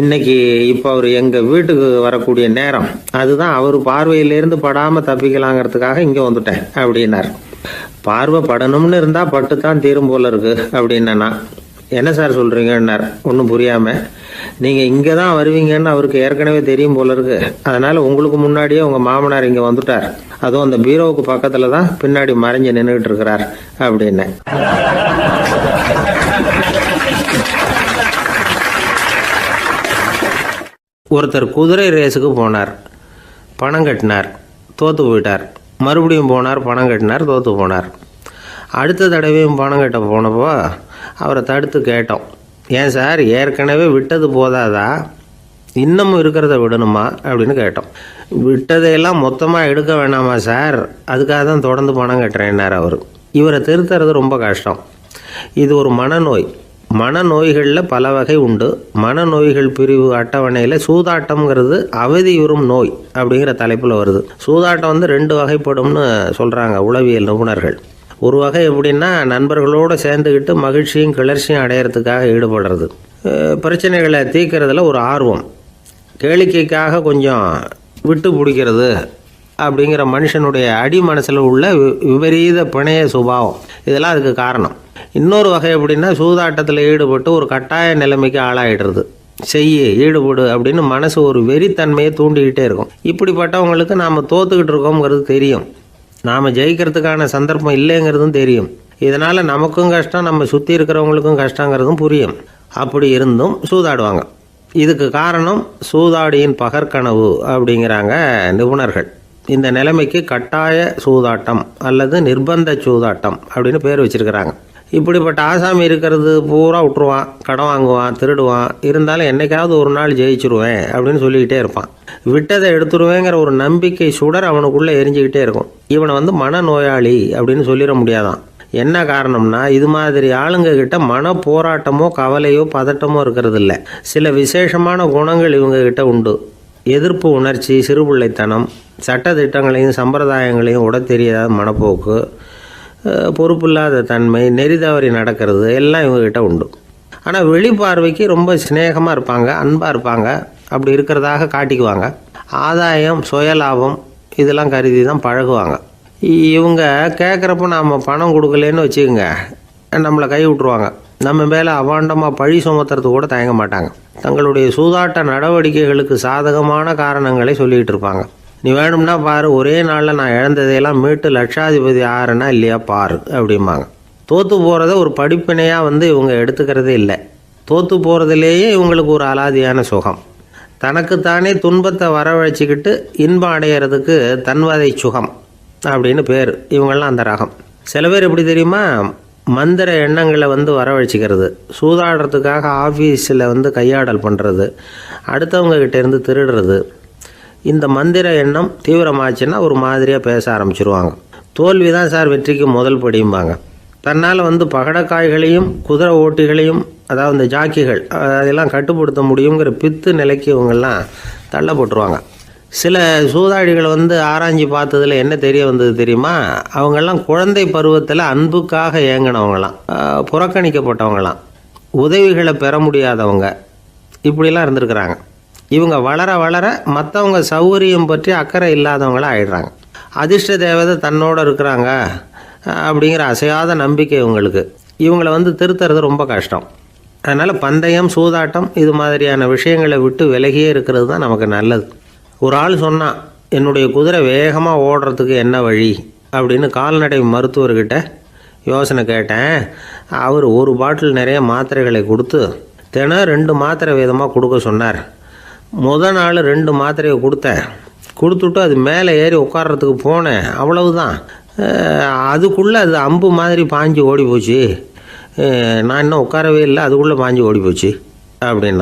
இன்னைக்கு இப்போ அவர் எங்கள் வீட்டுக்கு வரக்கூடிய நேரம், அதுதான் அவர் பார்வையிலேருந்து படாமல் தப்பிக்கலாங்கிறதுக்காக இங்கே வந்துட்டேன் அப்படின்னார். பார்வை படணும்னு இருந்தால் பட்டு தான் தீரும் போல இருக்கு அப்படின்னா. என்ன சார் சொல்கிறீங்கன்னார் ஒன்றும் புரியாமல். நீங்கள் இங்கே தான் வருவீங்கன்னு அவருக்கு ஏற்கனவே தெரியும் போல இருக்கு. அதனால் உங்களுக்கு முன்னாடியே உங்கள் மாமனார் இங்கே வந்துட்டார். அதுவும் அந்த பீரோவுக்கு பக்கத்தில் தான் பின்னாடி மறைஞ்சு நின்றுட்டு இருக்கிறார் அப்படின்னு. ஒருத்தர் குதிரை ரேஸுக்கு போனார். பணம் கட்டினார், தோற்று போயிட்டார். மறுபடியும் போனார், பணம் கட்டினார், தோற்று போனார். அடுத்த தடவையும் பணம் கட்ட போனப்போ அவரை தடுத்து கேட்டோம், ஏன் சார் ஏற்கனவே விட்டது போதாதா, இன்னமும் இருக்கிறத விடணுமா அப்படின்னு கேட்டோம். விட்டதையெல்லாம் மொத்தமாக எடுக்க வேணாமா சார், அதுக்காக தான் தொடர்ந்து பணம் கட்டுறேன்னார் அவர். இவரை திருத்துறது ரொம்ப கஷ்டம். இது ஒரு மனநோய். மனநோய்களில் பல வகை உண்டு. மனநோய்கள் பிரிவு அட்டவணையில் சூதாட்டம்ங்கிறது அவதியுறும் நோய் அப்படிங்கிற தலைப்பில் வருது. சூதாட்டம் 2 வகைப்படும்னு சொல்கிறாங்க உளவியல் நிபுணர்கள். ஒரு வகை எப்படின்னா, நண்பர்களோடு சேர்ந்துக்கிட்டு மகிழ்ச்சியும் கிளர்ச்சியும் அடையிறதுக்காக ஈடுபடுறது. பிரச்சனைகளை தீர்க்கறதுல ஒரு ஆர்வம். கேளிக்கைக்காக கொஞ்சம் விட்டு பிடிக்கிறது அப்படிங்கிற மனுஷனுடைய அடி மனசில் உள்ள விபரீத பிணைய சுபாவம், இதெல்லாம் அதுக்கு காரணம். இன்னொரு வகை எப்படின்னா, சூதாட்டத்தில் ஈடுபட்டு ஒரு கட்டாய நிலைமைக்கு ஆளாயிடுறது. ஈடுபடு அப்படின்னு மனசு ஒரு வெறித்தன்மையை தூண்டிக்கிட்டே இருக்கும். இப்படிப்பட்டவங்களுக்கு நாம் தோத்துக்கிட்டு இருக்கோங்கிறது தெரியும், நாம் ஜெயிக்கிறதுக்கான சந்தர்ப்பம் இல்லைங்கிறதும் தெரியும். இதனால் நமக்கும் கஷ்டம், நம்ம சுற்றி இருக்கிறவங்களுக்கும் கஷ்டங்கிறதும் புரியும். அப்படி இருந்தும் சூதாடுவாங்க. இதுக்கு காரணம் சூதாடியின் பகற்கனவு அப்படிங்கிறாங்க நிபுணர்கள். இந்த நிலைமைக்கு கட்டாய சூதாட்டம் அல்லது நிர்பந்த சூதாட்டம் அப்படின்னு பேர் வச்சிருக்கிறாங்க. இப்படிப்பட்ட ஆசாமி இருக்கிறது பூரா விட்டுருவான், கடன் வாங்குவான், திருடுவான். இருந்தாலும் என்னைக்காவது ஒரு நாள் ஜெயிச்சிருவேன் அப்படின்னு சொல்லிக்கிட்டே இருப்பான். விட்டதை எடுத்துருவேங்கிற ஒரு நம்பிக்கை சுடர் அவனுக்குள்ளே எரிஞ்சிக்கிட்டே இருக்கும். இவனை மனநோயாளி அப்படின்னு சொல்லிட முடியாதான். என்ன காரணம்னா, இது மாதிரி ஆளுங்க கிட்ட மன போராட்டமோ கவலையோ பதட்டமோ இருக்கிறது இல்லை. சில விசேஷமான குணங்கள் இவங்க கிட்ட உண்டு. எதிர்ப்பு உணர்ச்சி, சிறுபிள்ளைத்தனம், சட்டத்திட்டங்களையும் சம்பிரதாயங்களையும் உட தெரியாத மனப்போக்கு, பொறுப்பில்லாத தன்மை, நெறி தவறி நடக்கிறது எல்லாம் இவங்ககிட்ட உண்டு. ஆனால் வெளிப்பார்வைக்கு ரொம்ப சிநேகமாக இருப்பாங்க, அன்பாக இருப்பாங்க. அப்படி இருக்கிறதாக காட்டிக்குவாங்க. ஆதாயம், சுயலாபம் இதெல்லாம் கருதி தான் பழகுவாங்க. இவங்க கேட்குறப்ப நாம் பணம் கொடுக்கலன்னு வச்சுக்கோங்க, நம்மளை கை விட்ருவாங்க. நம்ம மேலே அவாண்டமாக பழி சுமத்துறது கூட தயங்க மாட்டாங்க. தங்களுடைய சூதாட்ட நடவடிக்கைகளுக்கு சாதகமான காரணங்களை சொல்லிகிட்டு இருப்பாங்க. நீ வேணும்னா பாரு, ஒரே நாளில் நான் இழந்ததையெல்லாம் மீட்டு லட்சாதிபதி ஆறேன்னா இல்லையா பாரு அப்படிம்பாங்க. தோற்று போகிறத ஒரு படிப்பினையாக இவங்க எடுத்துக்கிறதே இல்லை. தோற்று போகிறதுலேயே இவங்களுக்கு ஒரு அலாதியான சுகம். தனக்குத்தானே துன்பத்தை வரவழைச்சிக்கிட்டு இன்பம் அடையிறதுக்கு தன்வதை சுகம் அப்படின்னு பேர். இவங்கெல்லாம் அந்த ரகம். சில பேர் எப்படி தெரியுமா, மந்திர எண்ணங்களை வரவழைச்சிக்கிறது, சூதாடுறதுக்காக ஆஃபீஸில் கையாடல் பண்ணுறது, அடுத்தவங்ககிட்டேருந்து திருடுறது. இந்த மந்திர எண்ணம் தீவிரமாச்சுன்னா ஒரு மாதிரியாக பேச ஆரம்பிச்சிருவாங்க. தோல்வி தான் சார் வெற்றிக்கு முதல் படியும்பாங்க. தன்னால் பகடக்காய்களையும் குதிரை ஓட்டிகளையும், அதாவது இந்த ஜாக்கிகள், அதெல்லாம் கட்டுப்படுத்த முடியுங்கிற பித்து நிலைக்கு இவங்கெல்லாம் தள்ளப்பட்டுருவாங்க. சில சூதாடிகள் ஆராய்ச்சி பார்த்ததில் என்ன தெரிய வந்தது தெரியுமா, அவங்கெல்லாம் குழந்தை பருவத்தில் அன்புக்காக ஏங்கினவங்களாம், புறக்கணிக்கப்பட்டவங்களாம், உதவிகளை பெற முடியாதவங்க, இப்படிலாம் இருந்திருக்கிறாங்க. இவங்க வளர வளர மற்றவங்க சௌகரியம் பற்றி அக்கறை இல்லாதவங்களாக ஆயிடுறாங்க. அதிர்ஷ்ட தேவதை தன்னோடு இருக்கிறாங்க அப்படிங்கிற அசையாத நம்பிக்கை இவங்களுக்கு. இவங்களை திருத்துறது ரொம்ப கஷ்டம். அதனால் பந்தயம், சூதாட்டம் இது மாதிரியான விஷயங்களை விட்டு விலகியே இருக்கிறது தான் நமக்கு நல்லது. ஒரு ஆள் சொன்னான், என்னுடைய குதிரை வேகமாக ஓடுறதுக்கு என்ன வழி அப்படின்னு கால்நடை மருத்துவர்கிட்ட யோசனை கேட்டேன். அவர் ஒரு பாட்டில் நிறைய மாத்திரைகளை கொடுத்து தினம் 2 மாத்திரை விதமாக கொடுக்க சொன்னார். முதல் நாள் 2 மாத்திரையை கொடுத்துட்டு அது மேலே ஏறி உட்கார்றதுக்கு போனேன். அவ்வளவுதான். அதுக்குள்ளே அது அம்பு மாதிரி பாஞ்சு ஓடி போச்சு. நான் இன்னும் உட்காரவே இல்லை, அதுக்குள்ளே பாஞ்சு ஓடி போச்சு அப்படின்னா.